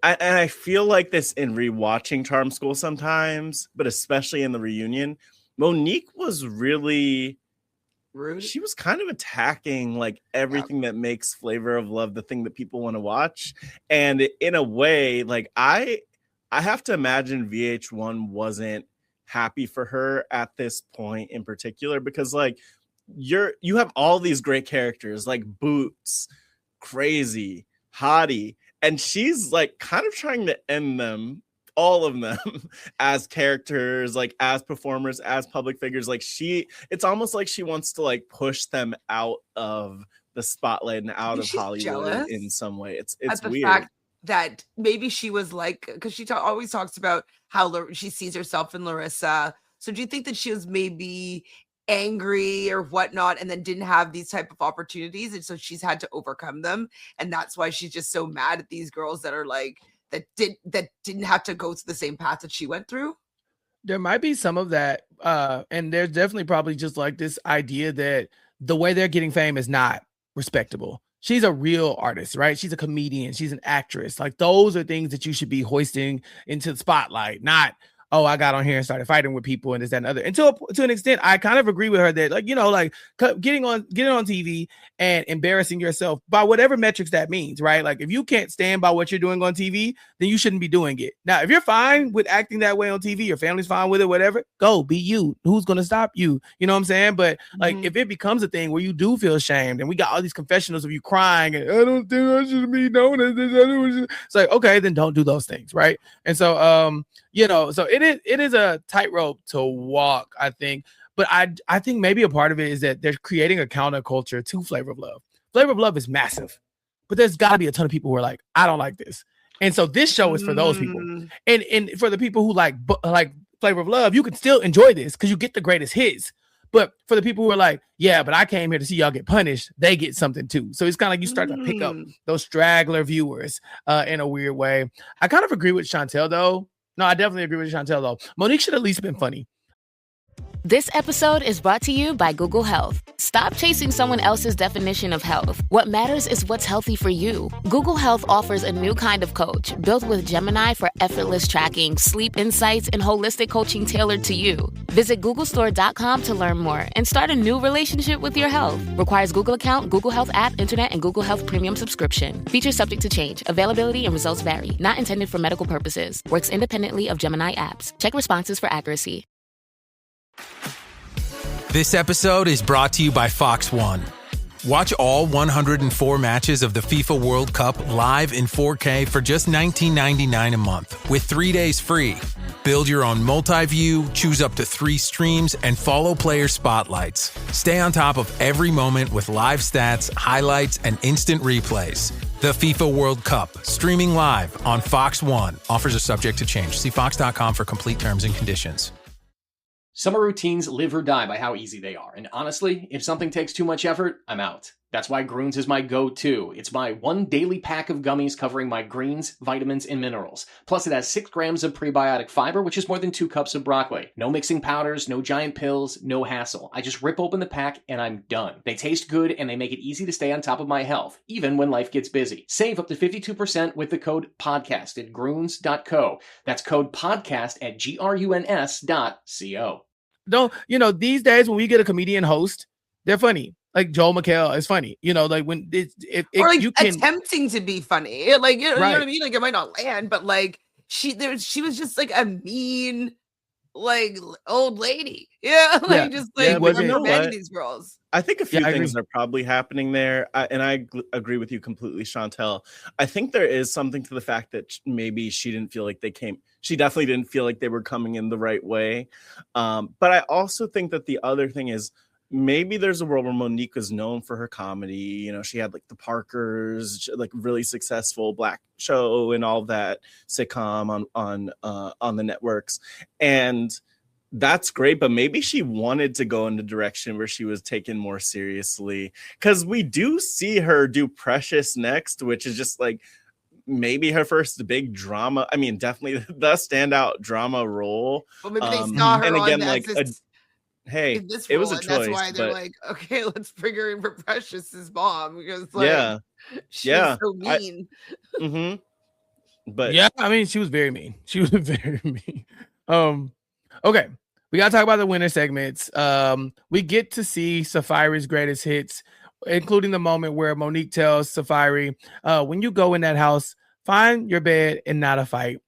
I feel like this in rewatching Charm School sometimes, but especially in the reunion, Monique was really rude. She was kind of attacking like everything that makes Flavor of Love the thing that people want to watch. And in a way, like I have to imagine VH1 wasn't happy for her at this point in particular, because like you have all these great characters like Boots, Crazy, Hottie, and she's like kind of trying to end them, all of them, as characters, like as performers, as public figures. Like it's almost like she wants to like push them out of the spotlight and out of Hollywood in some way. It's weird. Fact that maybe she was like, because she always talks about how she sees herself in Larissa. So do you think that she was maybe angry or whatnot, and then didn't have these type of opportunities, and so she's had to overcome them, and that's why she's just so mad at these girls that are like that didn't have to go through the same path that she went through? There might be some of that, and there's definitely probably just like this idea that the way they're getting fame is not respectable. She's a real artist, right? She's a comedian. She's an actress. Like those are things that you should be hoisting into the spotlight, not, oh, I got on here and started fighting with people and this, that, and other. And to an extent, I kind of agree with her that, like, like getting on TV and embarrassing yourself by whatever metrics that means, right? Like if you can't stand by what you're doing on TV, then you shouldn't be doing it. Now, if you're fine with acting that way on TV, your family's fine with it, whatever, go be you. Who's going to stop you? You know what I'm saying? But like, if it becomes a thing where you do feel shamed, and we got all these confessionals of you crying, and I don't think I should be known as this. It's like, okay, then don't do those things, right? And so, so it is a tightrope to walk, I think. But I think maybe a part of it is that they're creating a counterculture to Flavor of Love. Flavor of Love is massive, but there's got to be a ton of people who are like, I don't like this. And so this show is for those people. And for the people who like Flavor of Love, you can still enjoy this because you get the greatest hits. But for the people who are like, yeah, but I came here to see y'all get punished, they get something too. So it's kind of like you start to pick up those straggler viewers in a weird way. I kind of agree with Chantele, though. No, I definitely agree with Chantele, though. Monique should at least been funny. This episode is brought to you by Google Health. Stop chasing someone else's definition of health. What matters is what's healthy for you. Google Health offers a new kind of coach built with Gemini for effortless tracking, sleep insights, and holistic coaching tailored to you. Visit googlestore.com to learn more and start a new relationship with your health. Requires Google account, Google Health app, internet, and Google Health premium subscription. Features subject to change. Availability and results vary. Not intended for medical purposes. Works independently of Gemini apps. Check responses for accuracy. This episode is brought to you by Fox One. Watch all 104 matches of the FIFA World Cup live in 4K for just $19.99 a month with 3 days free. Build your own multi-view, choose up to 3 streams, and follow player spotlights. Stay on top of every moment with live stats, highlights, and instant replays. The FIFA World Cup, streaming live on Fox One. Offers are subject to change. See fox.com for complete terms and conditions. Summer routines live or die by how easy they are. And honestly, if something takes too much effort, I'm out. That's why Greens is my go-to. It's my one daily pack of gummies covering my greens, vitamins, and minerals. Plus, it has 6 grams of prebiotic fiber, which is more than 2 cups of broccoli. No mixing powders, no giant pills, no hassle. I just rip open the pack and I'm done. They taste good and they make it easy to stay on top of my health, even when life gets busy. Save up to 52% with the code PODCAST at Gruns.co. That's code PODCAST at GRUNS.co. Don't, these days when we get a comedian host, they're funny. Like Joel McHale is funny, like when you can attempting to be funny, like you know what I mean. Like it might not land, but like she was just like a mean, like old lady, just like reprimanding these girls. I think a few things are probably happening there, and I agree with you completely, Chantele. I think there is something to the fact that maybe she didn't feel like they came. She definitely didn't feel like they were coming in the right way. But I also think that the other thing is, maybe there's a world where Monique was known for her comedy. She had like the Parkers, like really successful Black show and all that sitcom on the networks. And that's great, but maybe she wanted to go in the direction where she was taken more seriously. Because we do see her do Precious next, which is just like maybe her first big drama. I mean, definitely the standout drama role. Well, maybe they saw her and again, like hey, this it was a and choice. That's why they're like, okay, let's bring her in for Precious's mom because like, she's so mean. But I mean, she was very mean. She was very mean. Okay, we gotta talk about the winner segments. We get to see Safari's greatest hits, including the moment where Monique tells Safari, when you go in that house, find your bed and not a fight.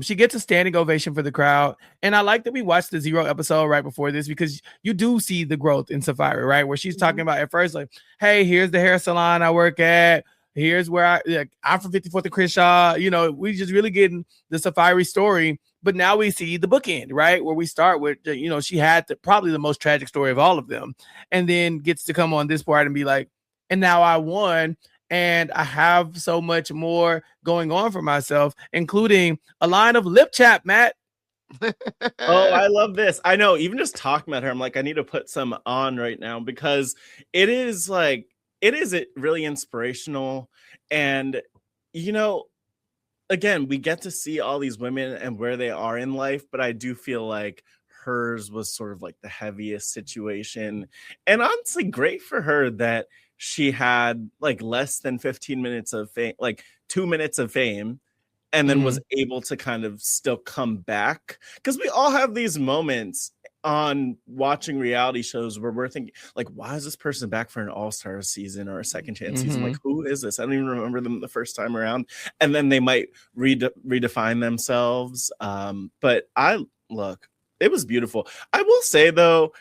She gets a standing ovation for the crowd. And I like that we watched the 0 episode right before this because you do see the growth in Safari, right? Where she's talking about at first, like, hey, here's the hair salon I work at. Here's where I'm from 54th and Crenshaw. We just really getting the Safari story. But now we see the bookend, right? Where we start with, she had probably the most tragic story of all of them. And then gets to come on this part and be like, and now I won. And I have so much more going on for myself, including a line of lip chap, Matt. Oh, I love this. I know, even just talking about her, I'm like, I need to put some on right now because it is really inspirational. And, again, we get to see all these women and where they are in life, but I do feel like hers was sort of like the heaviest situation. And honestly, great for her that she had like less than 15 minutes of fame, like 2 minutes of fame, and then was able to kind of still come back. Because we all have these moments on watching reality shows where we're thinking, like, why is this person back for an all-star season or a second chance season? Like, who is this? I don't even remember them the first time around. And then they might redefine themselves. But it was beautiful. I will say, though,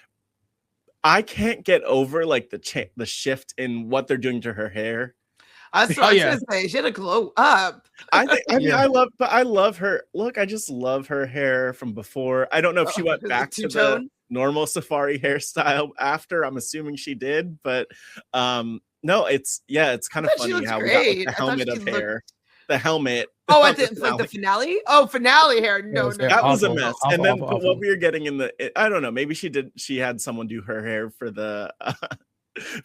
I can't get over like the shift in what they're doing to her hair. That's what I was gonna say. She had to glow up. I love her. Look, I just love her hair from before. I don't know if she went back to the normal Safari hairstyle after. I'm assuming she did, but no, it's kind of funny how we got like, the helmet of hair. The helmet. Oh, at the finale? Oh, finale hair. No. That was a mess. And then what we were getting I don't know, maybe she had someone do her hair for the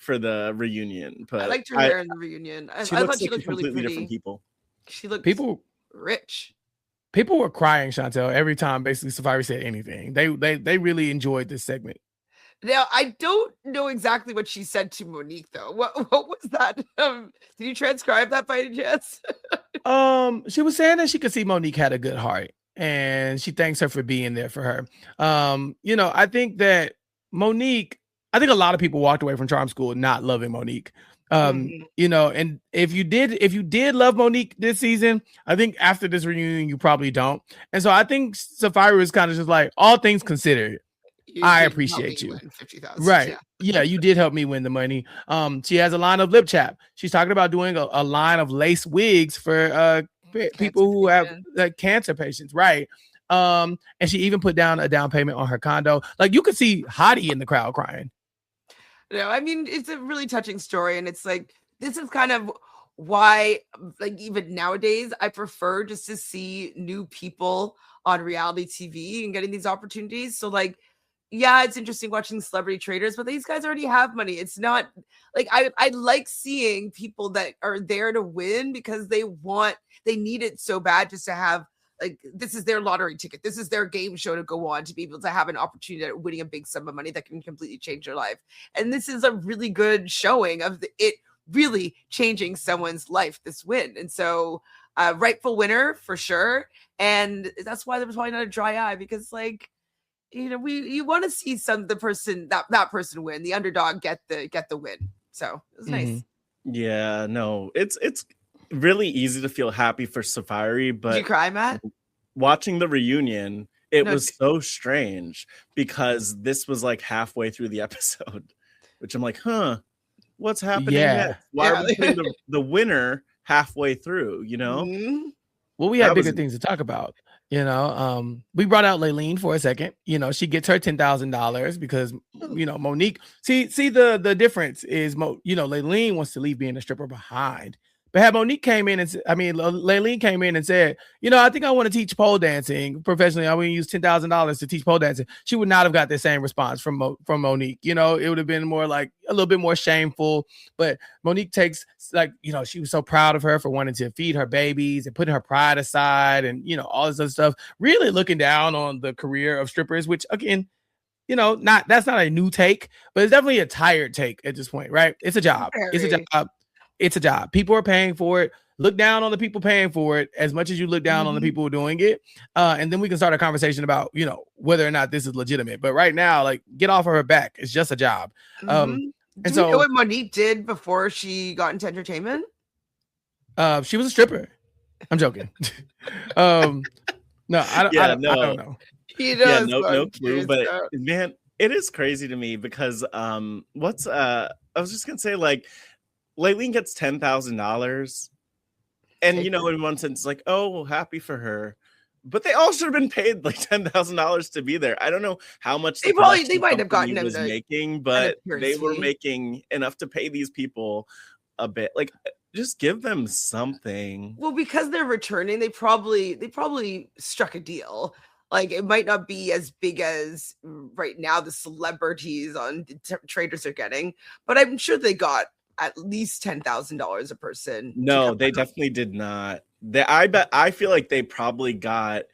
for the reunion. But I liked her hair in the reunion. I thought she looked really pretty. Different people. She looked rich. People were crying, Chantele, every time basically Safari said anything. They really enjoyed this segment. Now, I don't know exactly what she said to Monique, though. What was that? Did you transcribe that by any chance? She was saying that she could see Monique had a good heart, and she thanks her for being there for her. I think that Monique, I think a lot of people walked away from Charm School not loving Monique. And if you did love Monique this season, I think after this reunion, you probably don't. And so I think Safari was kind of just like, all things considered, I appreciate you. Right. Yeah, you did help me win the money. She has a line of lip chap. She's talking about doing a line of lace wigs for people who have cancer patients. Right. And she even put down a down payment on her condo. Like, you could see Hottie in the crowd crying. No, I mean, it's a really touching story. And it's like, this is kind of why, like, even nowadays, I prefer just to see new people on reality TV and getting these opportunities. So, like, yeah, it's interesting watching celebrity traders, but these guys already have money. It's not like I like seeing people that are there to win because they need it so bad just to have like this is their lottery ticket. This is their game show to go on to be able to have an opportunity at winning a big sum of money that can completely change their life. And this is a really good showing of it really changing someone's life, this win. And so rightful winner for sure. And that's why there was probably not a dry eye because like, you know, you want to see that person win, the underdog get the win. So it was nice. Yeah, no, it's really easy to feel happy for Safari, but did you cry, Matt? Watching the reunion, it was so strange because this was like halfway through the episode, which I'm like, what's happening next? Why are we putting the winner halfway through, you know? Mm-hmm. Well, we had bigger things to talk about. You know, we brought out Laylene for a second. You know, she gets her $10,000 because, you know, Monique. See the difference is, you know, Laylene wants to leave being a stripper behind. But had Monique came in and Laylene came in and said, you know, I think I want to teach pole dancing professionally. I want to use $10,000 to teach pole dancing. She would not have got the same response from Monique. You know, it would have been more like a little bit more shameful. But Monique takes like, you know, she was so proud of her for wanting to feed her babies and putting her pride aside and, you know, all this other stuff, really looking down on the career of strippers, which again, you know, that's not a new take, but it's definitely a tired take at this point, right? It's a job. It's a job. It's a job. People are paying for it. Look down on the people paying for it as much as you look down on the people doing it. And then we can start a conversation about, you know, whether or not this is legitimate. But right now, like, get off of her back. It's just a job. Do you know what Monique did before she got into entertainment? She was a stripper. I'm joking. No, I don't know. You know, no clue. But man, it is crazy to me because I was just gonna say, like, Laylene gets $10,000, and you know, in one sense, like, oh, well, happy for her, but they all should have been paid like $10,000 to be there. I don't know how much they might have gotten was making, but they were making enough to pay these people a bit. Like, just give them something. Well, because they're returning, they probably struck a deal. Like, it might not be as big as right now the celebrities on traders are getting, but I'm sure they got at least $10,000 a person. No, they definitely did not. I feel like they probably got,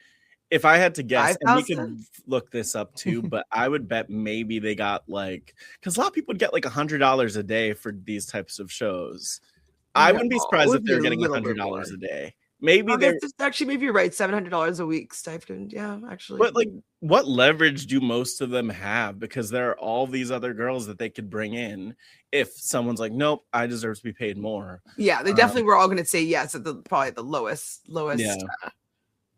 if I had to guess, 5,000? And we could look this up too, but I would bet maybe they got like, because a lot of people would get like $100 a day for these types of shows. I wouldn't be surprised if they were getting $100 a day. Maybe maybe you're right. $700 a week stipend. Yeah, actually. But like, what leverage do most of them have? Because there are all these other girls that they could bring in. If someone's like, nope, I deserve to be paid more. Yeah, they definitely were all going to say yes at probably the lowest. Yeah.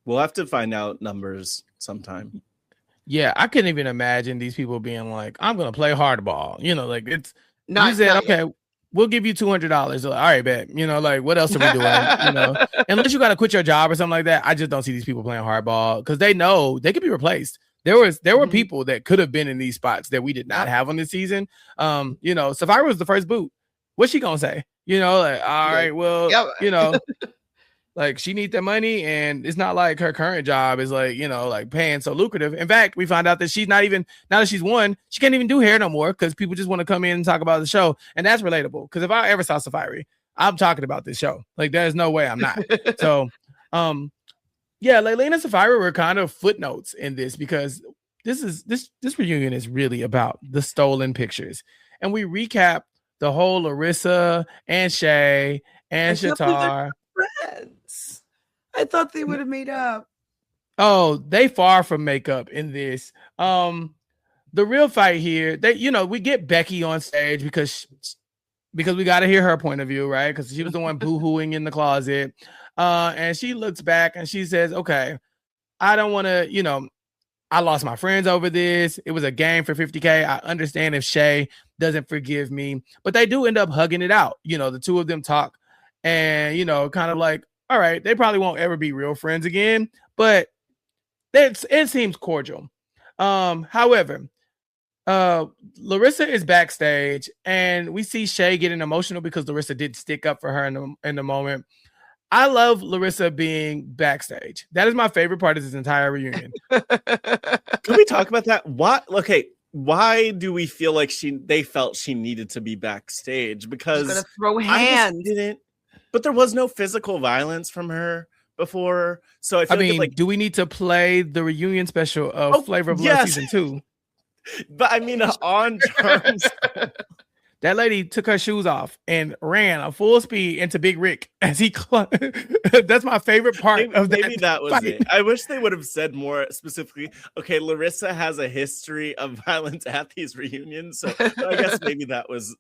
We'll have to find out numbers sometime. Yeah, I couldn't even imagine these people being like, I'm going to play hardball. You know, like, it's not. You said, okay, we'll give you $200. Like, all right, bet. You know, like, what else are we doing? You know, unless you got to quit your job or something like that. I just don't see these people playing hardball because they know they could be replaced. There were people that could have been in these spots that we did not have on this season. You know, Safari was the first boot. What's she gonna say? You know, like, all right, well, you know, like, she needs that money, and it's not like her current job is like, you know, like paying so lucrative. In fact, we find out that she's not even, now that she's won, she can't even do hair no more because people just want to come in and talk about the show, and that's relatable. Because if I ever saw Safari, I'm talking about this show. Like, there's no way I'm not. So, yeah, Laylene and Safari were kind of footnotes in this because this reunion is really about the stolen pictures, and we recap the whole Larissa and Shay and Shatar. Friends. I thought they would have made up. Oh, they far from makeup in this. The real fight here, we get Becky on stage because we got to hear her point of view, right? Because she was the one boo-hooing in the closet. And she looks back and she says, okay, I don't want to, you know, I lost my friends over this. It was a game for $50K. I understand if Shay doesn't forgive me, but they do end up hugging it out. You know, the two of them talk and, you know, kind of like, all right, they probably won't ever be real friends again, but it seems cordial. However, Larissa is backstage and we see Shay getting emotional because Larissa did stick up for her in the moment. I love Larissa being backstage. That is my favorite part of this entire reunion. Can we talk about that? Why do we feel like they felt she needed to be backstage? Because gonna throw hands. But there was no physical violence from her before. So I feel like do we need to play the reunion special of Flavor of Love season 2? But I mean, on terms. That lady took her shoes off and ran a full speed into Big Rick as he That's my favorite part of that. Maybe that was fight. it. I wish they would have said more specifically. Okay, Larissa has a history of violence at these reunions, so I guess maybe that was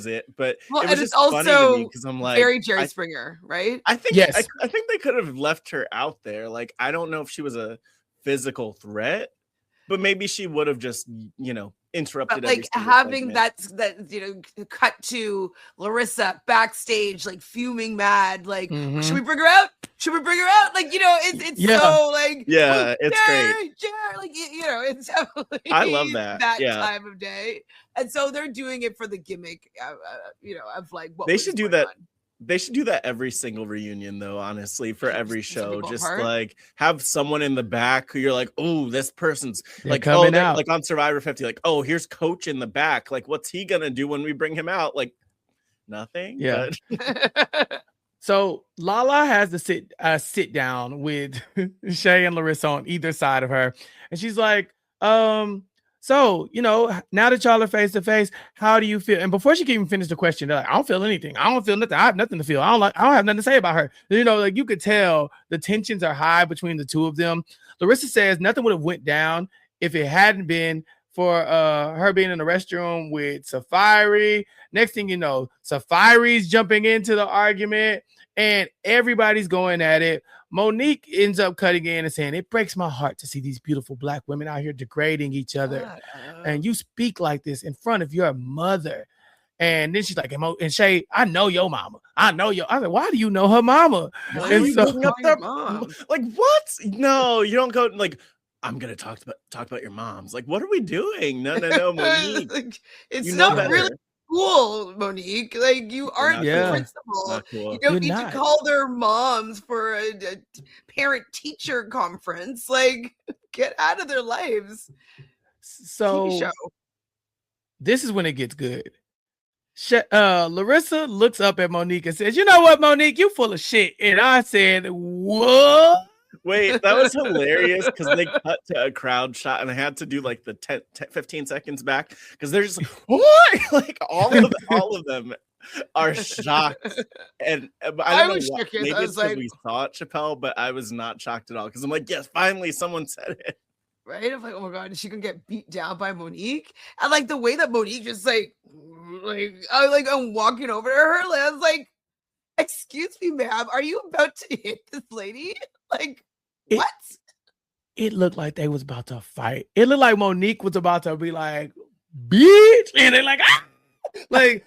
it. But well, it was and just it's also funny to me because I'm like, very Jerry Springer, right? I think yes. I think they could have left her out there. Like, I don't know if she was a physical threat, but maybe she would have just, interrupted. But like having that cut to Larissa backstage, like fuming mad, like should we bring her out? Should we bring her out? Like, it's so like it's great. Like it's definitely I love that time of day, and so they're doing it for the gimmick, of like what they should do that. They should do that every single reunion, though, honestly, for every show. Just like have someone in the back who you're like, oh, this person's like coming out. Like on Survivor 50, like, oh, here's Coach in the back. Like, what's he gonna do when we bring him out? Like, nothing. Yeah. So Lala has to sit down with Shay and Larissa on either side of her, and she's like, so, now that y'all are face to face, how do you feel? And before she can even finish the question, they're like, I don't feel anything. I don't feel nothing. I have nothing to feel. I don't have nothing to say about her. Like you could tell the tensions are high between the two of them. Larissa says nothing would have went down if it hadn't been for her being in the restroom with Safari. Next thing you know, Safari's jumping into the argument and everybody's going at it. Monique ends up cutting in and saying, it breaks my heart to see these beautiful Black women out here degrading each other. And you speak like this in front of your mother. And then she's like, and Shay, I know your mama. I know your. I was like, why do you know her mama? Why are you looking up their mom? Like, what? No, you don't go like, I'm gonna talk about your moms. Like, what are we doing? No, Monique. Like, it's not really cool, Monique. Like, you aren't the principal. Cool. You don't need to call their moms for a parent-teacher conference. Like, get out of their lives. So this is when it gets good. Larissa looks up at Monique and says, you know what, Monique, you full of shit. And I said, what? Wait, that was hilarious because they cut to a crowd shot and I had to do like the 15 seconds back because they're just like, what? Like all of them are shocked. And I don't know what. Maybe it's because we saw it, Chappell, but I was not shocked at all because I'm like, yes, finally someone said it. Right? I'm like, oh my God, is she gonna get beat down by Monique? And like the way that Monique just I'm walking over to her, like, I was like, excuse me, ma'am, are you about to hit this lady? Like, what? It looked like they was about to fight. It looked like Monique was about to be like, bitch, and they're like, ah! Like,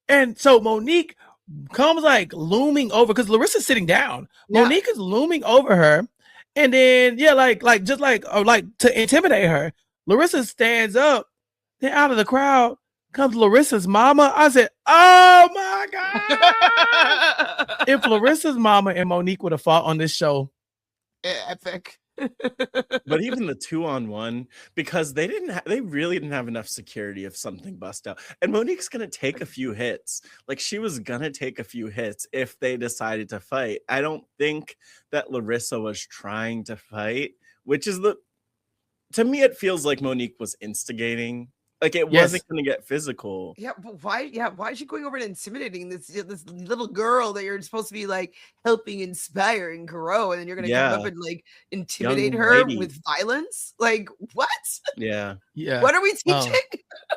and so Monique comes like looming over because Larissa's sitting down. Yeah. Monique is looming over her, and then to intimidate her. Larissa stands up. Then out of the crowd comes Larissa's mama. I said, oh my God. If Larissa's mama and Monique would have fought on this show, epic. But even the 2-on-1, because they really didn't have enough security if something bust out. And Monique's gonna take a few hits. Like, she was gonna take a few hits if they decided to fight. I don't think that Larissa was trying to fight, which is to me, it feels like Monique was instigating. Like, it wasn't going to get physical. Yeah, but why? Yeah, why is she going over and intimidating this little girl that you're supposed to be like helping inspire and grow, and then you're going to come up and like intimidate her with violence? Like, what? Yeah. What are we teaching?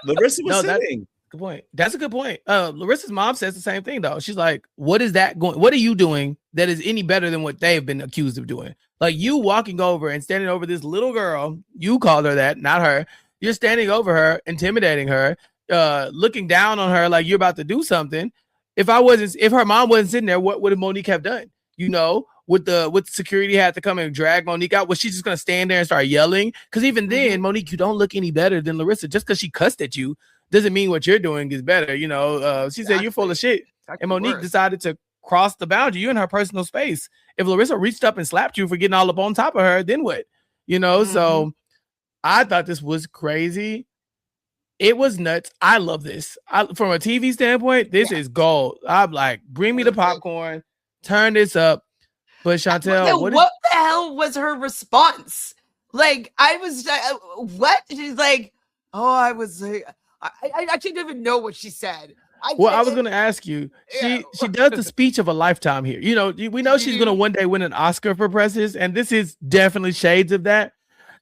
Larissa was sitting. Good point. That's a good point. Larissa's mom says the same thing though. She's like, "What is that going? What are you doing that is any better than what they've been accused of doing? Like, you walking over and standing over this little girl. You called her that, not her." You're standing over her, intimidating her, looking down on her like you're about to do something. If her mom wasn't sitting there, what would Monique have done? With security had to come and drag Monique out. Was she just gonna stand there and start yelling? Because even then, Monique, you don't look any better than Larissa. Just because she cussed at you doesn't mean what you're doing is better. She said you're full of shit, and Monique decided to crossed the boundary. You're in her personal space. If Larissa reached up and slapped you for getting all up on top of her, then what? You know, so I thought this was crazy. It was nuts. I love this. From a TV standpoint, this is gold. I'm like, bring me the popcorn, turn this up. But Chantele, what the hell was her response? Like, I was, what? She's like, oh, I was like, I actually don't even know what she said. I was going to ask you. She does the speech of a lifetime here. You know, we know she's going to one day win an Oscar for Precious, and this is definitely shades of that.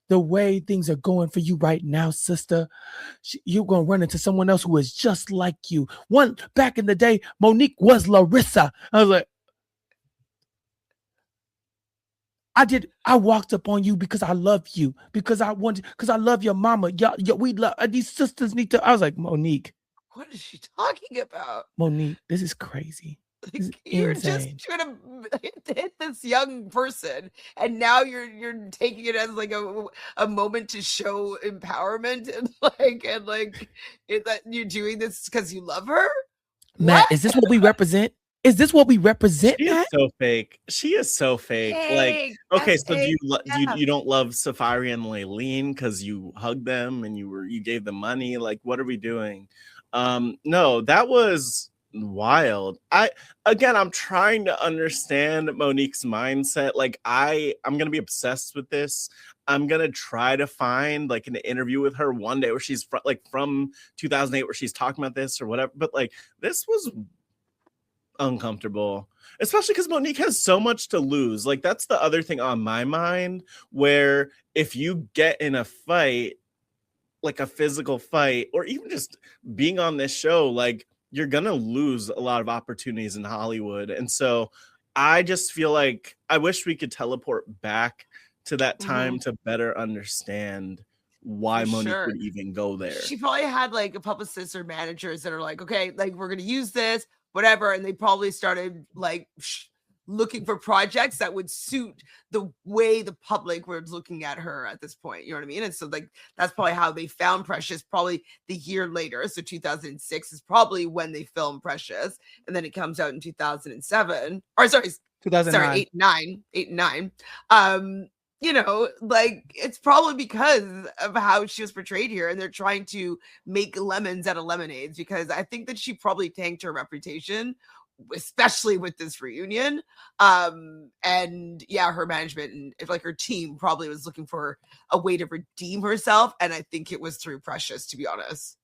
The way things are going for you right now, sister, you're going to run into someone else who is just like you. Back in the day, Monique was Larissa. I was like, I walked up on you because I love you, because I love your mama. We love these sisters need to. I was like, Monique, what is she talking about? Monique, this is crazy. This You're is just trying to hit this young person, and now you're taking it as like a moment to show empowerment and that you're doing this because you love her. Matt, is this what we represent? Is this what we represent? She is so fake. She is so fake. Like, okay, so do you don't love Safari and Laylene because you hugged them and you gave them money? Like, what are we doing? No, that was wild. I'm trying to understand Monique's mindset. Like, I'm gonna be obsessed with this. I'm gonna try to find like an interview with her one day where she's from 2008 where she's talking about this or whatever. But like, this was uncomfortable, especially because Monique has so much to lose. Like, that's the other thing on my mind, where if you get in a fight, like a physical fight, or even just being on this show, like, you're gonna lose a lot of opportunities in Hollywood. And so I just feel like I wish we could teleport back to that time to better understand why Monique would even go there. She probably had like a publicist or managers that are like, okay, like, we're gonna use this, whatever, and they probably started like looking for projects that would suit the way the public was looking at her at this point. You know what I mean? And so like, that's probably how they found Precious, probably the year later. So 2006 is probably when they filmed Precious, and then it comes out in 2007, or sorry, 2009. 8 and 9. You know, like, it's probably because of how she was portrayed here, and they're trying to make lemons out of lemonades, because I think that she probably tanked her reputation, especially with this reunion. And yeah, her management and like her team probably was looking for a way to redeem herself, and I think it was through Precious, to be honest.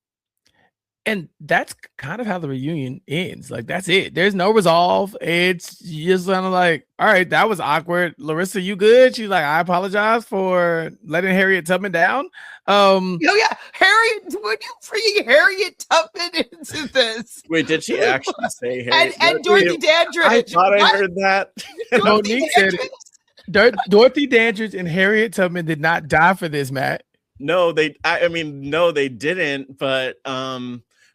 And that's kind of how the reunion ends. Like, that's it. There's no resolve. It's just kind of like, all right, that was awkward. Larissa, you good? She's like, I apologize for letting Harriet Tubman down. Oh yeah, Harriet, would you bring Harriet Tubman into this? Wait, did she actually say Harriet? And Dorothy Dandridge? I thought I heard that. Monique said it. Dorothy Dandridge and Harriet Tubman did not die for this, Matt. No, they didn't. But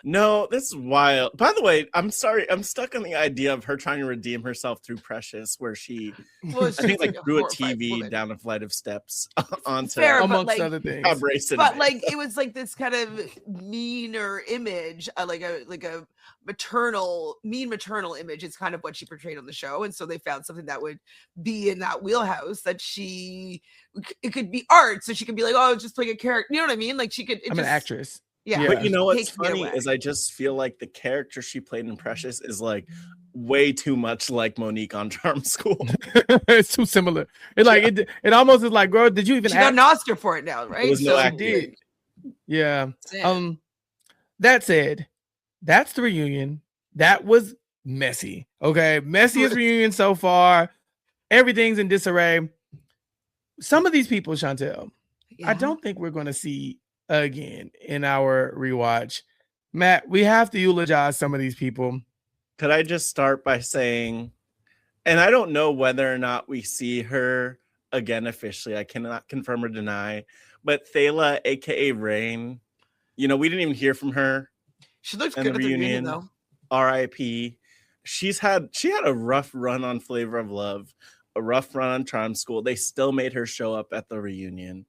no, this is wild. By the way, I'm sorry, I'm stuck on the idea of her trying to redeem herself through Precious, where she, I think, like threw a TV down a flight of steps onto, amongst other things. But like, it was like this kind of meaner image, like a mean maternal image is kind of what she portrayed on the show. And so they found something that would be in that wheelhouse, that it could be art, so she could be like, oh, just like a character, you know what I mean? Like, I'm an actress. Yeah. But you know what's funny is I just feel like the character she played in Precious is like way too much like Monique on Charm School. It's too similar. It almost is like, girl, did you even she got an Oscar for it now, right? It was no acting. Yeah. That said, that's the reunion. That was messy. Okay. Messiest reunion so far. Everything's in disarray. Some of these people, Chantele, I don't think we're going to see again in our rewatch. Matt, we have to eulogize some of these people. Could I just start by saying, and I don't know whether or not we see her again officially, I cannot confirm or deny, but Thela, aka Rain, we didn't even hear from her. She looks good at the reunion though. R.I.P. She had a rough run on Flavor of Love, a rough run on Charm School. They still made her show up at the reunion.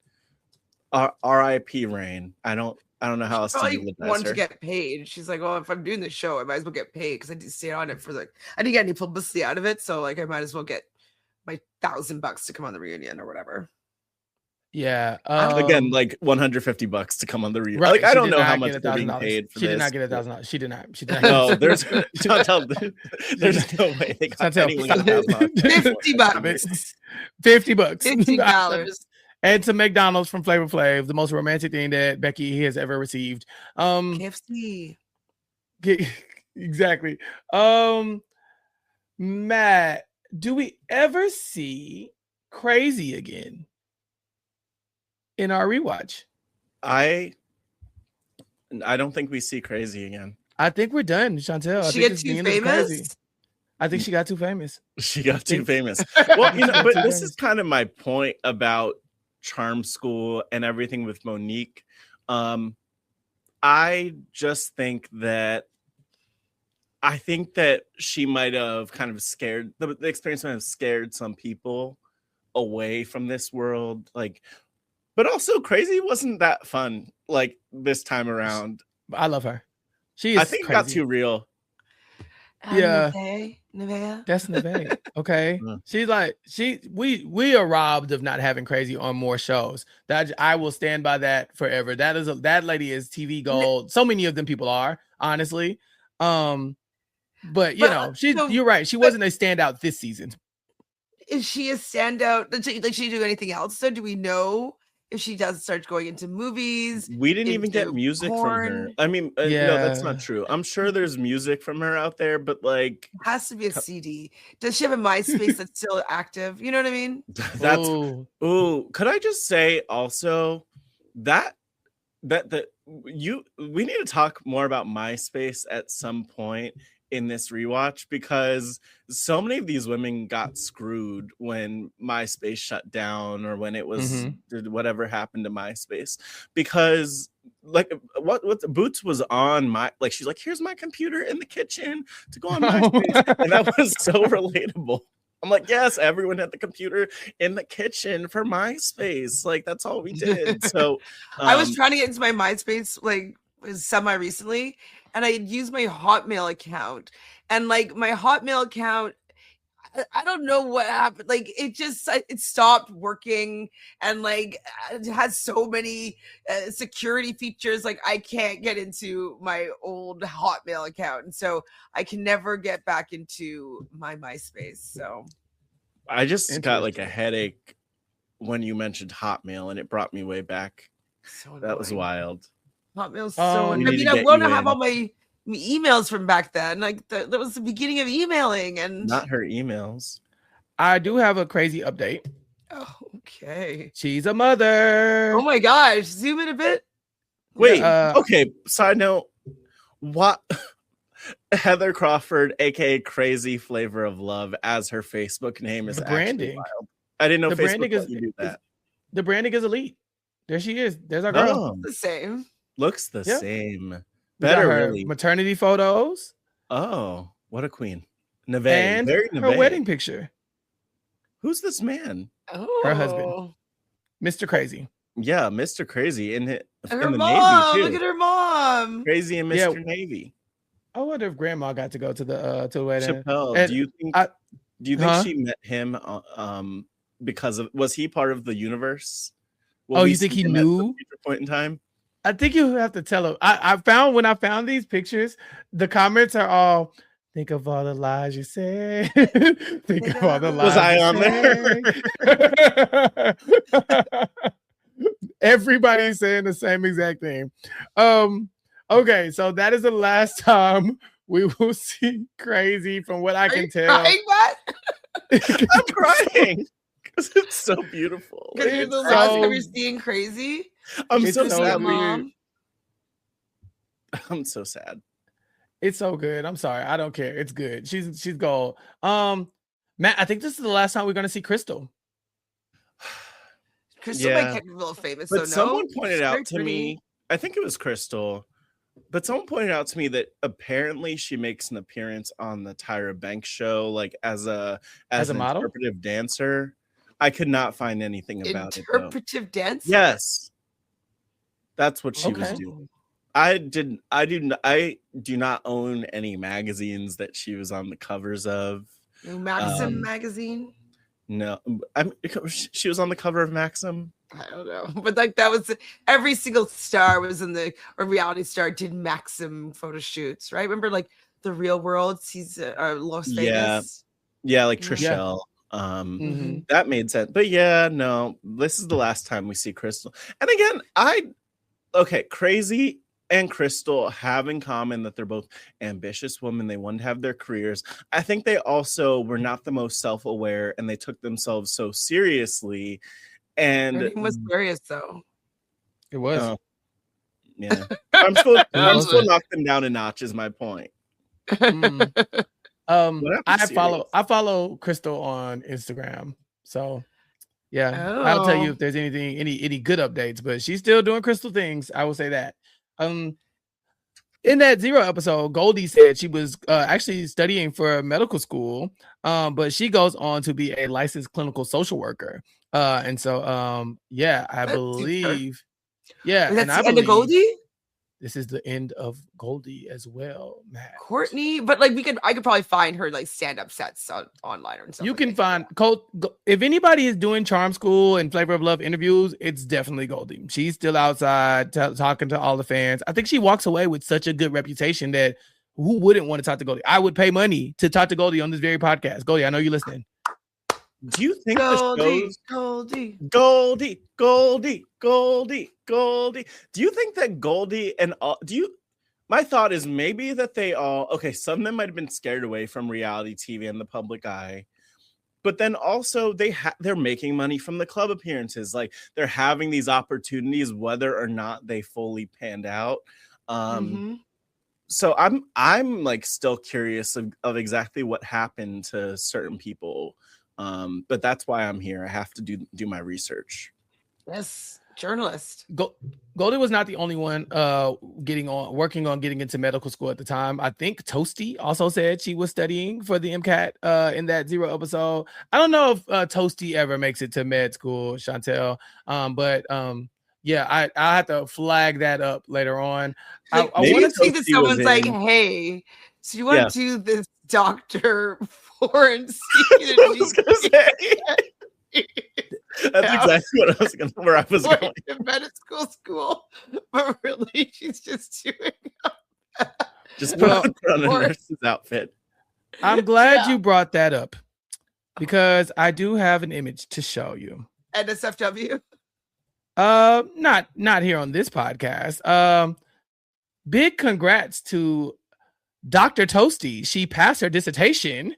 R.I.P. Rain. I don't I don't know how else to Probably eulogize wanted to her. get paid. She's like, "Oh, if I'm doing the show, I might as well get paid because I did stay on it for like I didn't get any publicity out of it, so like I might as well get my $1,000 to come on the reunion or whatever." Yeah. Again, like $150 to come on the reunion. Right, Like I she don't did know not how get much they're being $1,000. paid for She this. did not get $1,000. She did not. She did not. No, there's Chantele, there's no way they got Chantele, anyone stop. $50. $50. $50. And to McDonald's from Flavor Flav, the most romantic thing that Becky has ever received. KFC. Exactly. Matt, do we ever see Crazy again in our rewatch? I don't think we see Crazy again. I think we're done, Chantele. I She think get it's too the end of famous? Crazy. I think she got too famous. She got too famous. Well, but this is kind of my point about Charm School and everything with Monique. I just think that she might have kind of scared the experience might have scared some people away from this world. Like, but also Crazy wasn't that fun like this time around. I love her. She is I think crazy. it got too real. Yeah. Nevea. That's Neve. Okay. She's like, we are robbed of not having Crazy on more shows. That I will stand by that forever. That lady is TV gold. So many of them people are, honestly. But you're right. She wasn't a standout this season. Is she a standout? Like she do anything else? So do we know if she does start going into movies? We didn't even get music from her. I mean, no, that's not true. I'm sure there's music from her out there, but like, it has to be a CD. Does she have a MySpace that's still active? You know what I mean? That's could I just say also that we need to talk more about MySpace at some point in this rewatch, because so many of these women got screwed when MySpace shut down or when it was whatever happened to MySpace, because like what Boots was on she's like, here's my computer in the kitchen to go on MySpace. And that was so relatable. I'm like, yes, everyone had the computer in the kitchen for MySpace. Like that's all we did. So I was trying to get into my MySpace like semi recently, and I used my Hotmail account, and like my Hotmail account, I don't know what happened. Like it stopped working, and like it has so many security features. Like I can't get into my old Hotmail account, and so I can never get back into my MySpace. So I just got like a headache when you mentioned Hotmail, and it brought me way back. That was wild. Hotmail's so. I mean, I want to have all my emails from back then. Like that was the beginning of emailing, and not her emails. I do have a crazy update. Oh, okay. She's a mother. Oh my gosh! Zoom in a bit. Wait. Okay. Side note. What? Heather Crawford, aka Crazy Flavor of Love, as her Facebook name is branding. Wild. I didn't know the Facebook branding let you do that. The branding is elite. There she is. There's our girl. The same. Looks the same. Better, Better really. Maternity photos. Oh, what a queen. Neve. And Very her Neve. wedding picture. Who's this man? Oh, her husband, Mr. Crazy. Yeah, Mr. Crazy in her the mom. Navy too. Look at her mom. Crazy and Mr. Navy. I wonder if Grandma got to go to the wedding. Chappell, And do you think she met him because of, was he part of the universe? Oh, you think he knew? At some point in time? I think you have to tell him. When I found these pictures, the comments are all, think of all the lies you say. Think of all the lies. Was I on there? Everybody's saying the same exact thing. Okay, so that is the last time we will see Crazy, from what I can tell. Crying, Matt? I'm crying because it's so beautiful. Because you're the last time you're seeing Crazy. I'm so sad. Mom. I'm so sad. It's so good. I'm sorry. I don't care. It's good. She's gold. Matt, I think this is the last time we're gonna see Crystal. Crystal might get a little famous. But someone pointed out to me, I think it was Crystal, but someone pointed out to me that apparently she makes an appearance on the Tyra Banks show, like as an model? interpretive dancer. I could not find anything about it. Interpretive dance? Yes. That's what she was doing. I do not own any magazines that she was on the covers of. Maxim magazine? No, she was on the cover of Maxim. I don't know, but like that was every single star was in or reality star did Maxim photo shoots, right? Remember like the Real World, he's Las Vegas. Yeah, like Trishelle. That made sense. But yeah, no, this is the last time we see Crystal. And again, Crazy and Crystal have in common that they're both ambitious women. They want to have their careers. I think they also were not the most self-aware, and they took themselves so seriously. And it was serious though. It was. Yeah. I'm still knock them down a notch is my point. I follow Crystal on Instagram. So yeah, I'll tell you if there's any good updates, but she's still doing Crystal things. I will say that. In that Zero episode, Goldie said she was actually studying for medical school, but she goes on to be a licensed clinical social worker. And so, I believe, that's the end of Goldie. This is the end of Goldie as well, Matt. Courtney, but like I could probably find her like stand-up sets online or something. You can find if anybody is doing Charm School and Flavor of Love interviews, it's definitely Goldie. She's still outside talking to all the fans. I think she walks away with such a good reputation that who wouldn't want to talk to Goldie? I would pay money to talk to Goldie on this very podcast. Goldie, I know you're listening. Do you think Goldie? Do you think that Goldie and my thought is maybe that they all some of them might have been scared away from reality TV and the public eye, but then also they're making money from the club appearances. Like they're having these opportunities whether or not they fully panned out. So I'm like still curious of exactly what happened to certain people. But that's why I'm here. I have to do my research. Yes, journalist. Goldie was not the only one working on getting into medical school at the time. I think Toasty also said she was studying for the MCAT in that Zero episode. I don't know if Toasty ever makes it to med school, Chantele. But I have to flag that up later on. I want to see that someone's like, hey, so you want to do this doctor forensic? I was gonna say. That's exactly what I was where I was going. Medical school, but really, she's just doing. Just put on a nurse's outfit. I'm glad you brought that up because I do have an image to show you. NSFW. Not here on this podcast. Big congrats to Dr. Toasty. She passed her dissertation.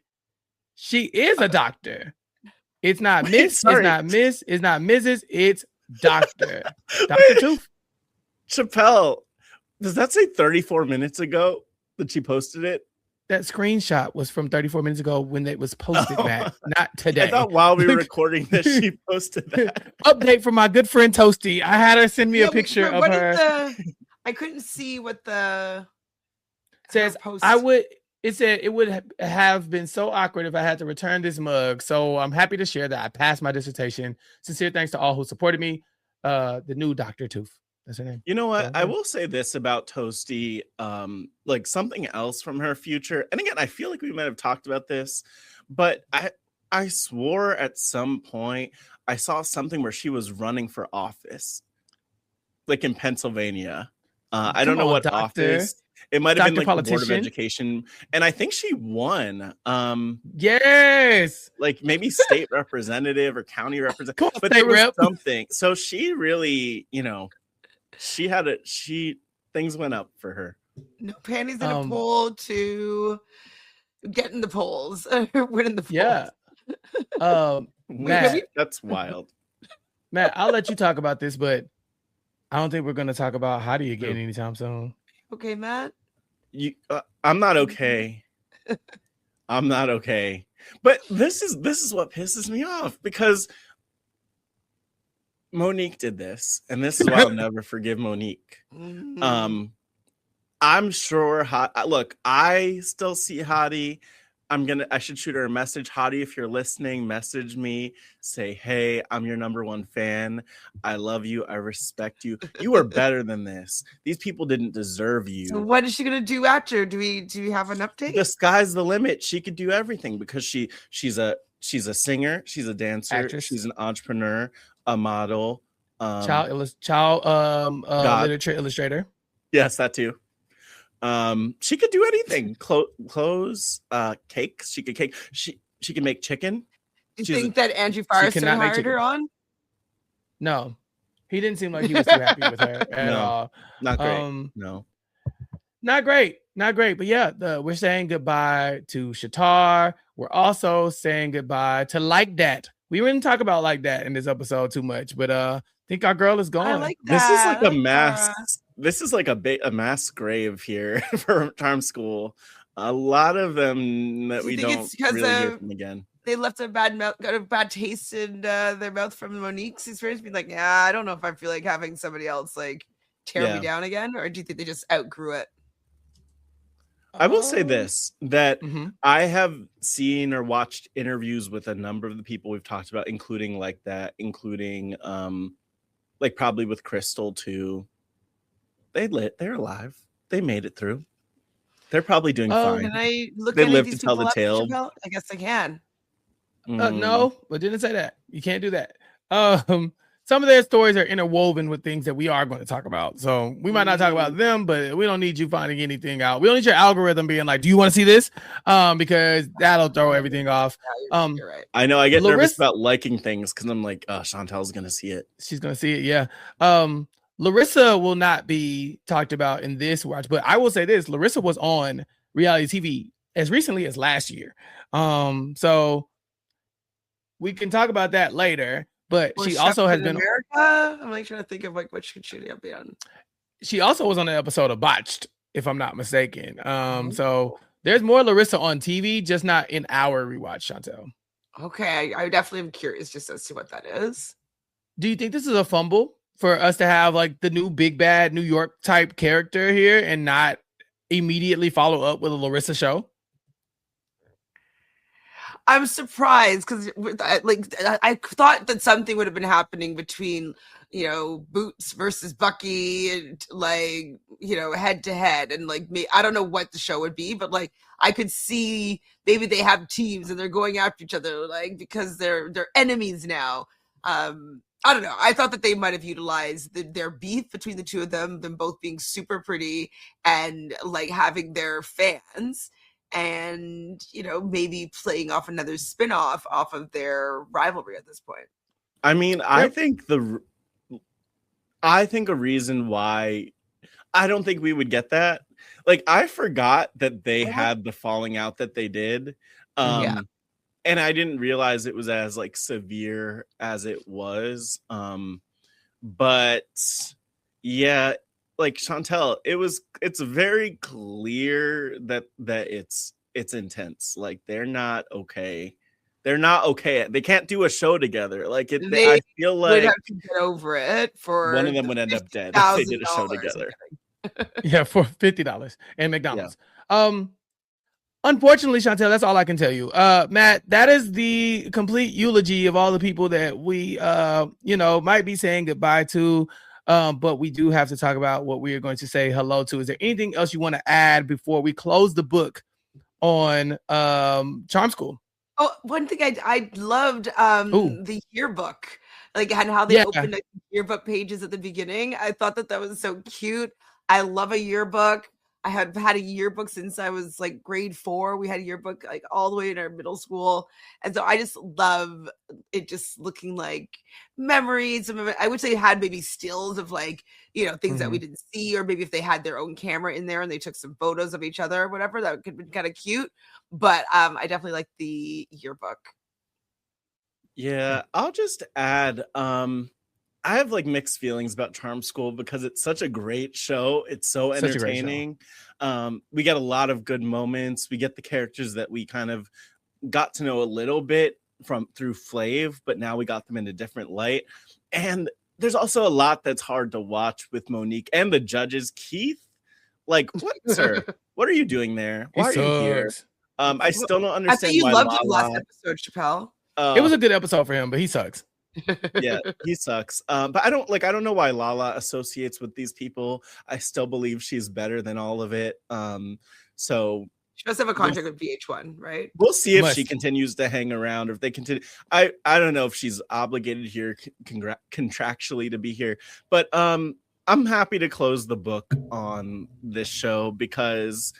She is a doctor. It's not Miss, it's not Miss, it's not Mrs., it's Doctor. Dr. Tooth. Chappell, does that say 34 minutes ago that she posted it? That screenshot was from 34 minutes ago when it was posted, Matt, not today. I thought while we were recording this, she posted that. Update from my good friend Toasty. I had her send me a picture of her. I couldn't see what the says. It said it would have been so awkward if I had to return this mug. So I'm happy to share that I passed my dissertation. Sincere thanks to all who supported me. The new Dr. Tooth. That's her name. You know what? I will say this about Toasty, like something else from her future. And again, I feel like we might have talked about this, but I swore at some point I saw something where she was running for office, like in Pennsylvania. I don't know what office. It might have been like the Board of Education, and I think she won. Yes, like maybe state representative or county representative, but there was something. So she really, things went up for her. No panties in a poll to get in the polls, winning the polls. Yeah. Matt, that's wild. Matt, I'll let you talk about this, but I don't think we're going to talk about Hottie again anytime soon. Okay, Matt. I'm not okay. I'm not okay. But this is what pisses me off because Monique did this, and this is why I'll never forgive Monique. I'm sure look, I still see Hottie I should shoot her a message. Hottie, if you're listening, message me. Say, hey, I'm your #1 fan. I love you. I respect you. You are better than this. These people didn't deserve you. So what is she gonna do after? Do we have an update? The sky's the limit. She could do everything because she's a singer, she's a dancer, Actress. she's an entrepreneur, a model, child literature illustrator. Yes, that too. She could do anything. Clothes, cakes. She could cake. She can make chicken. Do you think that Andrew Forrester hired her on? No, he didn't seem like he was too happy with her at all. Not great. No, not great. Not great. But yeah, we're saying goodbye to Shatar. We're also saying goodbye to Like That. We didn't talk about Like That in this episode too much, but I think our girl is gone. I like that. This is like a mass. This is like a mass grave here for Charm School. A lot of them that we don't really hear from again. They left got a bad taste in their mouth from Monique's experience, being like, yeah, I don't know if I feel like having somebody else like tear me down again, or do you think they just outgrew it? I will say this, that I have seen or watched interviews with a number of the people we've talked about, including Like That, including like probably with Crystal too. They're alive. They made it through. They're probably doing fine. Can I look they at live these to tell the people tale. I guess I can. No, I didn't say that. You can't do that. Some of their stories are interwoven with things that we are going to talk about. So we might not talk about them, but we don't need you finding anything out. We don't need your algorithm being like, do you want to see this? Because that'll throw everything off. You're right. I know I get nervous about liking things because I'm like, oh, Chantel's going to see it. She's going to see it. Yeah. Larissa will not be talked about in this watch, but I will say this. Larissa was on reality TV as recently as last year. So we can talk about that later. But she also has been America. I'm like trying to think of like what should she be on. She also was on an episode of Botched, if I'm not mistaken. So there's more Larissa on TV, just not in our rewatch, Chantel. Okay, I definitely am curious just as to what that is. Do you think this is a fumble for us to have like the new big bad New York type character here and not immediately follow up with a Larissa show? I'm surprised because I thought that something would have been happening between, you know, Boots versus Bucky and like, you know, head to head. And like me, I don't know what the show would be, but like I could see maybe they have teams and they're going after each other, like because they're enemies now. I don't know. I thought that they might have utilized their beef between the two of them both being super pretty and like having their fans. And, you know, maybe playing off another spinoff off of their rivalry at this point. I mean, I think a reason why I don't think we would get that. Like, I forgot that they had the falling out that they did. And I didn't realize it was as like severe as it was. But yeah, like Chantele, it's very clear that it's intense. Like they're not okay. They're not okay. They can't do a show together. Like I feel like would have to get over it for one of them would end up dead if they did a show together. Yeah, for $50 and McDonald's. Yeah. Unfortunately, Chantele, that's all I can tell you. Matt, that is the complete eulogy of all the people that we might be saying goodbye to. But we do have to talk about what we are going to say hello to. Is there anything else you want to add before we close the book on Charm School? Oh, one thing I loved the yearbook, like and how they opened like, yearbook pages at the beginning. I thought that was so cute. I love a yearbook. I have had a yearbook since I was like grade 4. We had a yearbook like all the way in our middle school. And so I just love it just looking like memories. I would say it had maybe stills of like, you know, things that we didn't see, or maybe if they had their own camera in there and they took some photos of each other or whatever, that could be kind of cute. But I definitely like the yearbook. Yeah, I'll just add, I have like mixed feelings about Charm School because it's such a great show. It's so entertaining. We get a lot of good moments. We get the characters that we kind of got to know a little bit through Flav, but now we got them in a different light. And there's also a lot that's hard to watch with Monique and the judges. Keith, like, what, sir? What are you doing there? Why are you here? I still don't understand I think you why loved him last Lala. episode, Chappelle. It was a good episode for him, but he sucks. Yeah, he sucks. But I don't know why Lala associates with these people. I still believe she's better than all of it. So she must have a contract with VH1, right? We'll see if she continues to hang around or if they continue. I don't know if she's obligated here contractually to be here, but I'm happy to close the book on this show because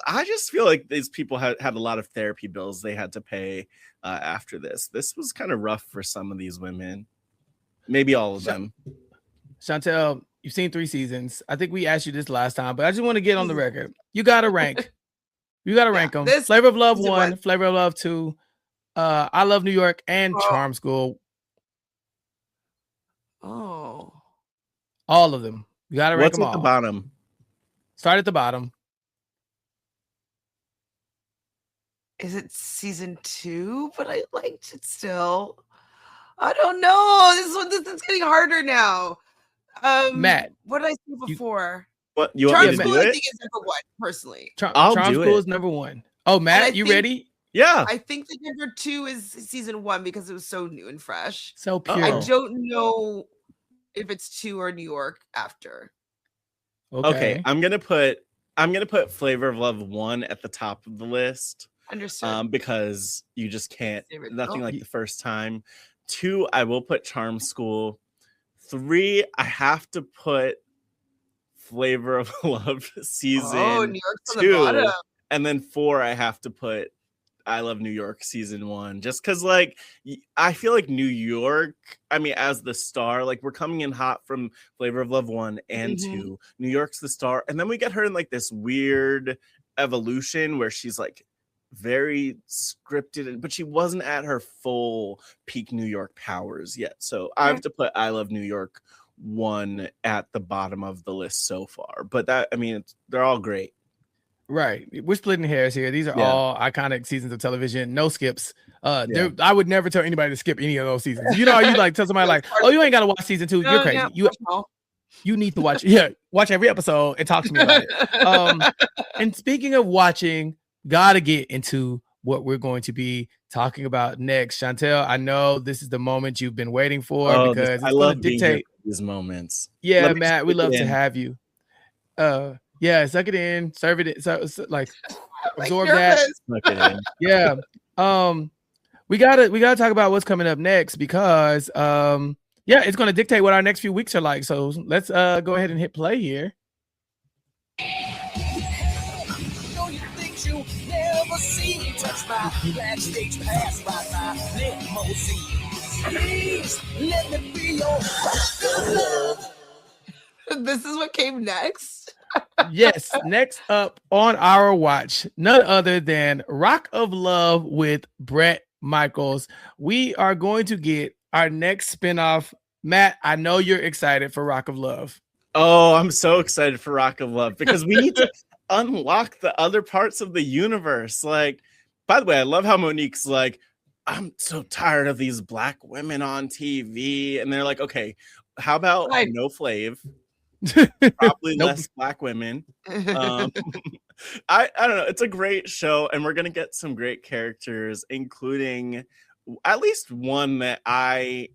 I just feel like these people had a lot of therapy bills they had to pay after this. This was kind of rough for some of these women, maybe all of them. Chantele, you've seen 3 seasons. I think we asked you this last time, but I just want to get on the record. You got to rank. You got to rank them. Flavor of Love 1, Flavor of Love 2, I Love New York, and Charm School. Oh. All of them. You got to rank them all. What's at the bottom? Start at the bottom. Is it season 2? But I liked it still. I don't know. This is getting harder now. Matt, what did I say before? What you want me to do? I think is number 1 personally. Charm School is number 1. Oh, Matt, you ready? Yeah. I think that number 2 is season 1 because it was so new and fresh. So pure. I don't know if it's 2 or New York after. Okay. I'm gonna put Flavor of Love 1 at the top of the list. Understood. Because you just can't. Nothing like the first time. 2, I will put Charm School. 3, I have to put Flavor of Love season 2, and then 4, I have to put I Love New York season 1, just because like I feel like New York, I mean, as the star, like we're coming in hot from Flavor of Love 1 and 2. New York's the star, and then we get her in like this weird evolution where she's like very scripted, but she wasn't at her full peak New York powers yet. So I have to put I Love New York 1 at the bottom of the list so far. But that, I mean, they're all great. Right. We're splitting hairs here. These are all iconic seasons of television. No skips. I would never tell anybody to skip any of those seasons. You know how you like tell somebody like, oh, you ain't got to watch season 2. You're crazy. You need to watch. Watch every episode and talk to me about it. And speaking of watching, gotta get into what we're going to be talking about next. Chantele, I know this is the moment you've been waiting for because it's going to dictate these moments. Yeah, Matt, we love to have you. Yeah, suck it in, serve it, like absorb that. Suck it in. Yeah. We gotta talk about what's coming up next because it's going to dictate what our next few weeks are like. So let's go ahead and hit play here. Touch my backstage pass by my limousine. Please let me be your rock of love. This is what came next. Yes, next up on our watch, none other than Rock of Love with Bret Michaels. We are going to get our next spinoff. Matt, I know you're excited for Rock of Love. Oh, I'm so excited for Rock of Love because we need to unlock the other parts of the universe. Like, by the way, I love how Monique's like, I'm so tired of these black women on TV. And they're like, okay, how about no Flav? Probably less black women. I don't know. It's a great show, and we're gonna get some great characters, including at least one that I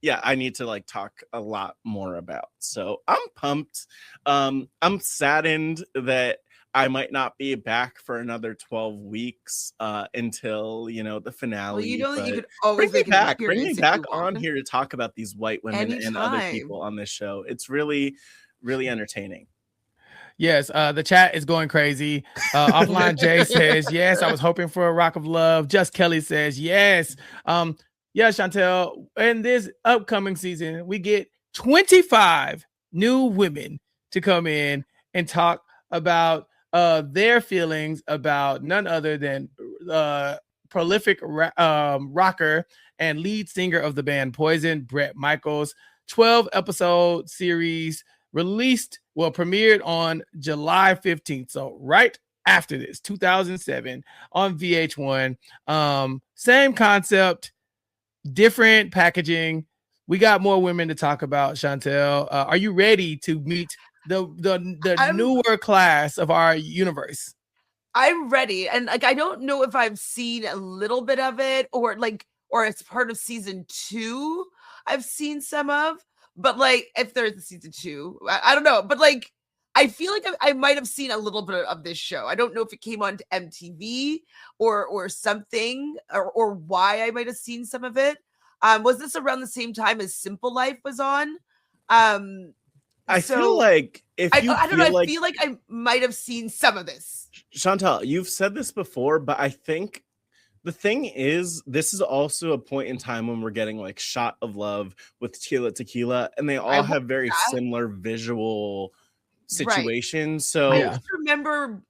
need to like talk a lot more about. So I'm pumped. I'm saddened that I might not be back for another 12 weeks until the finale. Well, you know that you could always bring me back on here to talk about these white women and other people on this show. It's really, really entertaining. Yes, the chat is going crazy. Offline Jay says, yes, I was hoping for a Rock of Love. Just Kelly says, yes. Chantele, in this upcoming season, we get 25 new women to come in and talk about their feelings about none other than prolific rocker and lead singer of the band Poison, Bret Michaels. 12-episode series premiered on July 15th. So right after this, 2007 on VH1. Same concept, different packaging. We got more women to talk about, Chantele. Are you ready to meet the newer class of our universe? I'm ready. And like, I don't know if I've seen a little bit of it or it's part of season 2. I've seen some of, but like, if there's a season 2, I don't know. But like, I feel like I might have seen a little bit of this show. I don't know if it came on to MTV or something or why I might have seen some of it. Was this around the same time as Simple Life was on? I feel like I don't know. I feel like I might have seen some of this. Chantele, you've said this before, but I think the thing is, this is also a point in time when we're getting like Shot of Love with Tequila, and they all have very similar visual situations. So I just remember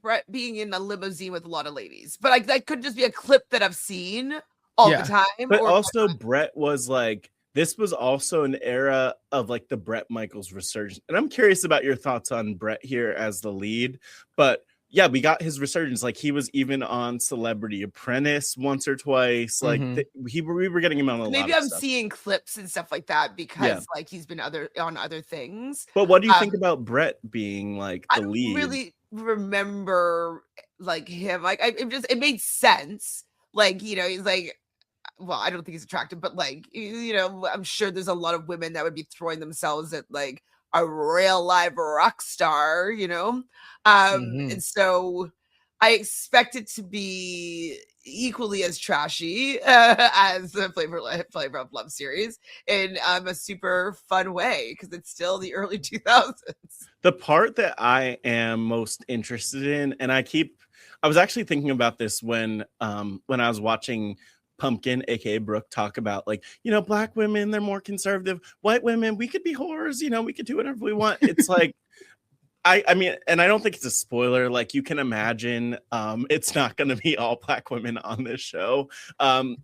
Brett being in a limousine with a lot of ladies, but like that could just be a clip that I've seen all the time. But also, Brett was like, this was also an era of like the Bret Michaels resurgence. And I'm curious about your thoughts on Brett here as the lead. But yeah, we got his resurgence. Like he was even on Celebrity Apprentice once or twice. Like we were getting him on a lot of stuff. Maybe I'm seeing clips and stuff like that because like he's been on other things. But what do you think about Brett being like the lead? I don't really remember like him. Like it made sense. Like, you know, he's like, well, I don't think he's attractive, but like, you know, I'm sure there's a lot of women that would be throwing themselves at like a real live rock star, you know? And so I expect it to be equally as trashy as the Flavor of Love series in a super fun way because it's still the early 2000s. The part that I am most interested in, and I was actually thinking about this when I was watching Pumpkin, aka Brooke, talk about like, you know, Black women, they're more conservative. White women, we could be whores, you know, we could do whatever we want. It's like, I mean, and I don't think it's a spoiler. Like you can imagine, it's not going to be all Black women on this show.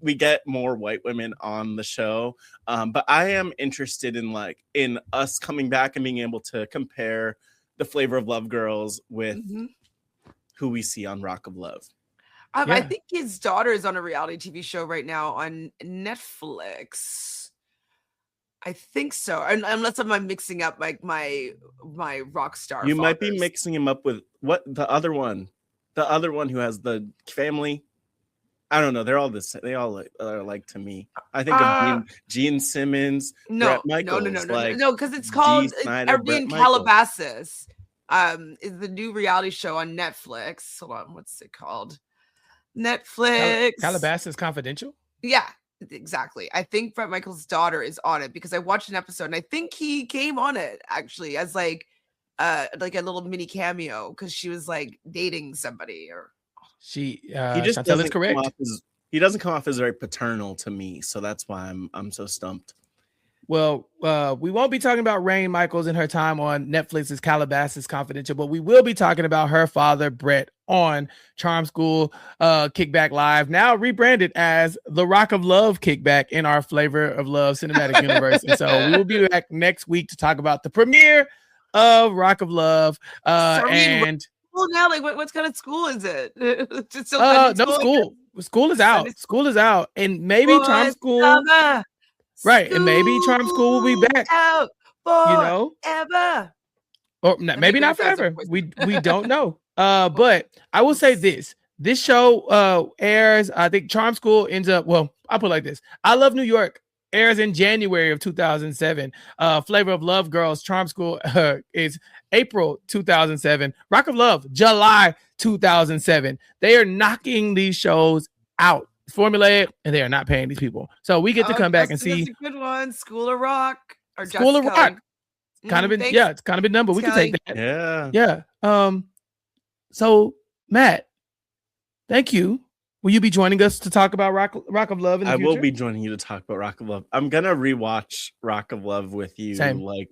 We get more white women on the show, but I am interested in us coming back and being able to compare the Flavor of Love girls with who we see on Rock of Love. I think his daughter is on a reality TV show right now on Netflix. I think so, unless I'm mixing up like my rock star. You might be mixing him up with the other one who has the family. I don't know. They're all this. They all are like to me. I think of Gene Simmons. No, Brett Michaels, no, because it's called Being Calabasas. Is the new reality show on Netflix. Hold on, what's it called? Netflix. Calabasas Confidential? Yeah, exactly. I think Bret Michaels' daughter is on it because I watched an episode and I think he came on it actually as like a little mini cameo because she was like dating somebody or he just doesn't correct. He doesn't come off as very paternal to me, so that's why I'm so stumped. Well, we won't be talking about Rain Michaels and her time on Netflix's Calabasas Confidential, but we will be talking about her father, Brett, on Charm School Kickback Live, now rebranded as the Rock of Love Kickback in our Flavor of Love cinematic universe. And so we will be back next week to talk about the premiere of Rock of Love. And now, like, what kind of school is it? Just no school. School is out. School is out, and maybe Charm School. Right, and maybe Charm School will be back. You know, ever or maybe not forever. We don't know. But I will say this: this show airs. I think Charm School ends up. Well, I'll put it like this: I Love New York airs in January of 2007. Flavor of Love Girls Charm School is April 2007. Rock of Love July 2007. They are knocking these shows out. Formulaic, and they are not paying these people. So we get to come back and see. That's a good one. School of Rock or School of Rock. Kind of been, it's kind of been done, but we can take that. Yeah. So Matt, thank you. Will you be joining us to talk about Rock of Love in the future? I will be joining you to talk about Rock of Love. I'm gonna rewatch Rock of Love with you. Same. Like,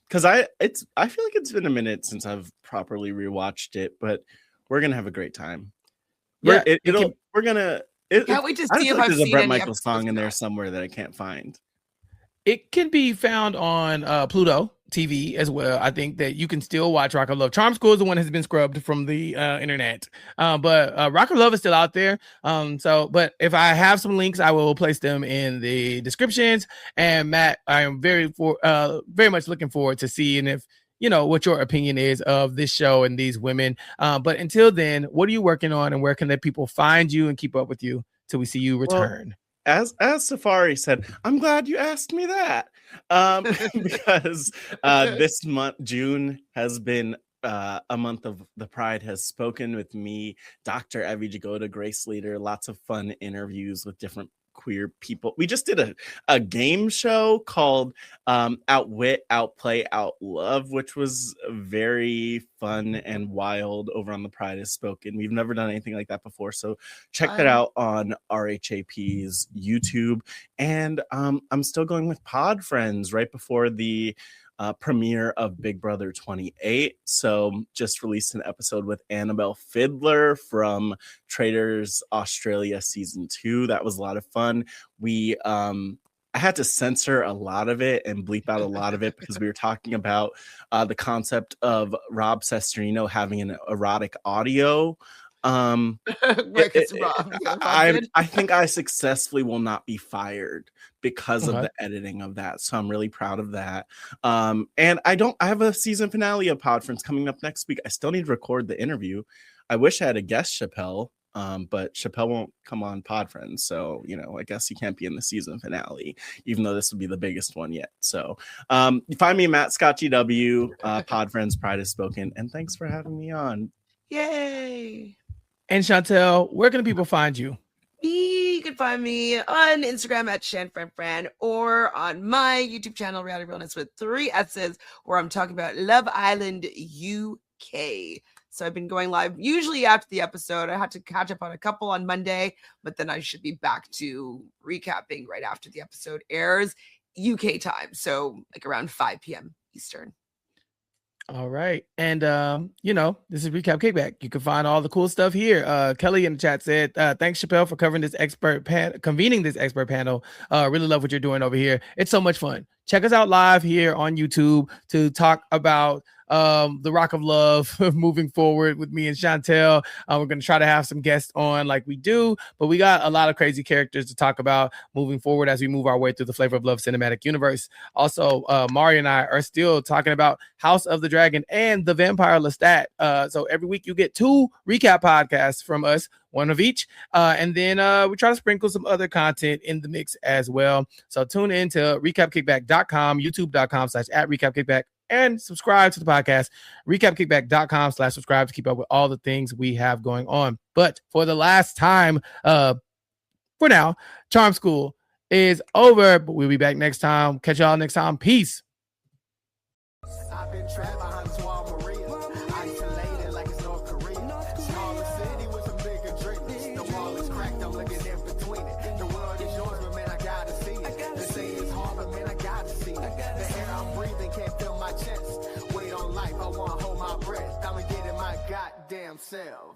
because I feel like it's been a minute since I've properly rewatched it, but we're gonna have a great time. Yeah, we're gonna. Can't wait to see if I've there's a seen Bret any Michaels song in there somewhere that I can't find. It can be found on Pluto TV as well. I think that you can still watch Rock of Love. Charm School is the one that has been scrubbed from the internet, but Rock of Love is still out there. But if I have some links, I will place them in the descriptions. And Matt, I am very much looking forward to seeing if what your opinion is of this show and these women. But until then, what are you working on, and where can the people find you and keep up with you till we see you return? Well, as Safari said, I'm glad you asked me that, because this month, June, has been a month of the Pride Has Spoken with me, Dr. Evie Jagoda, Grace Leader, lots of fun interviews with different queer people. We just did a game show called Outwit, Outplay, Outlove, which was very fun and wild over on the Pride Has Spoken. We've never done anything like that before, so check that out on RHAP's YouTube. And I'm still going with Pod Friends right before the premiere of Big Brother 28. So just released an episode with Annabelle Fiddler from Traders Australia season 2. That was a lot of fun. I had to censor a lot of it and bleep out a lot of it because we were talking about the concept of Rob Sesterino having an erotic audio. I think I successfully will not be fired because of the editing of that, so I'm really proud of that. And I have a season finale of Pod Friends coming up next week. I still need to record the interview. I wish I had a guest Chappell, but Chappell won't come on Pod Friends, so I guess he can't be in the season finale, even though this would be the biggest one yet. So you find me Matt Scott GW, Pod Friends, Pride Has Spoken, and thanks for having me on. Yay! And Chantele, where can people find you? You can find me on Instagram at ShanFranFran, or on my YouTube channel, Reality Realness with 3 S's, where I'm talking about Love Island UK. So I've been going live usually after the episode. I had to catch up on a couple on Monday, but then I should be back to recapping right after the episode airs UK time. So like around 5 p.m. Eastern. All right. And, this is Recap Kickback. You can find all the cool stuff here. Kelly in the chat said, thanks, Chappell, for covering this convening this expert panel. Really love what you're doing over here. It's so much fun. Check us out live here on YouTube to talk about the Rock of Love moving forward with me and Chantele. We're going to try to have some guests on like we do, but we got a lot of crazy characters to talk about moving forward as we move our way through the Flavor of Love cinematic universe. Also, Mari and I are still talking about House of the Dragon and the Vampire Lestat. So every week you get 2 recap podcasts from us, one of each. And then we try to sprinkle some other content in the mix as well. So tune in to recapkickback.com, youtube.com/@recapkickback, and subscribe to the podcast, recapkickback.com/subscribe, to keep up with all the things we have going on. But for the last time, for now, Charm School is over, but we'll be back next time. Catch y'all next time. Peace. I've been trapped behind Swall Maria, isolated like it's North Korea. Smaller city with some bigger dreams. The wall is cracked, I'm looking in between it. The world is yours, but man, I gotta see it. They say it's hard, but man, I gotta see it. The air I'm breathing can't feel my chest. Wait on life, I wanna hold my breath. I'ma get in my goddamn self.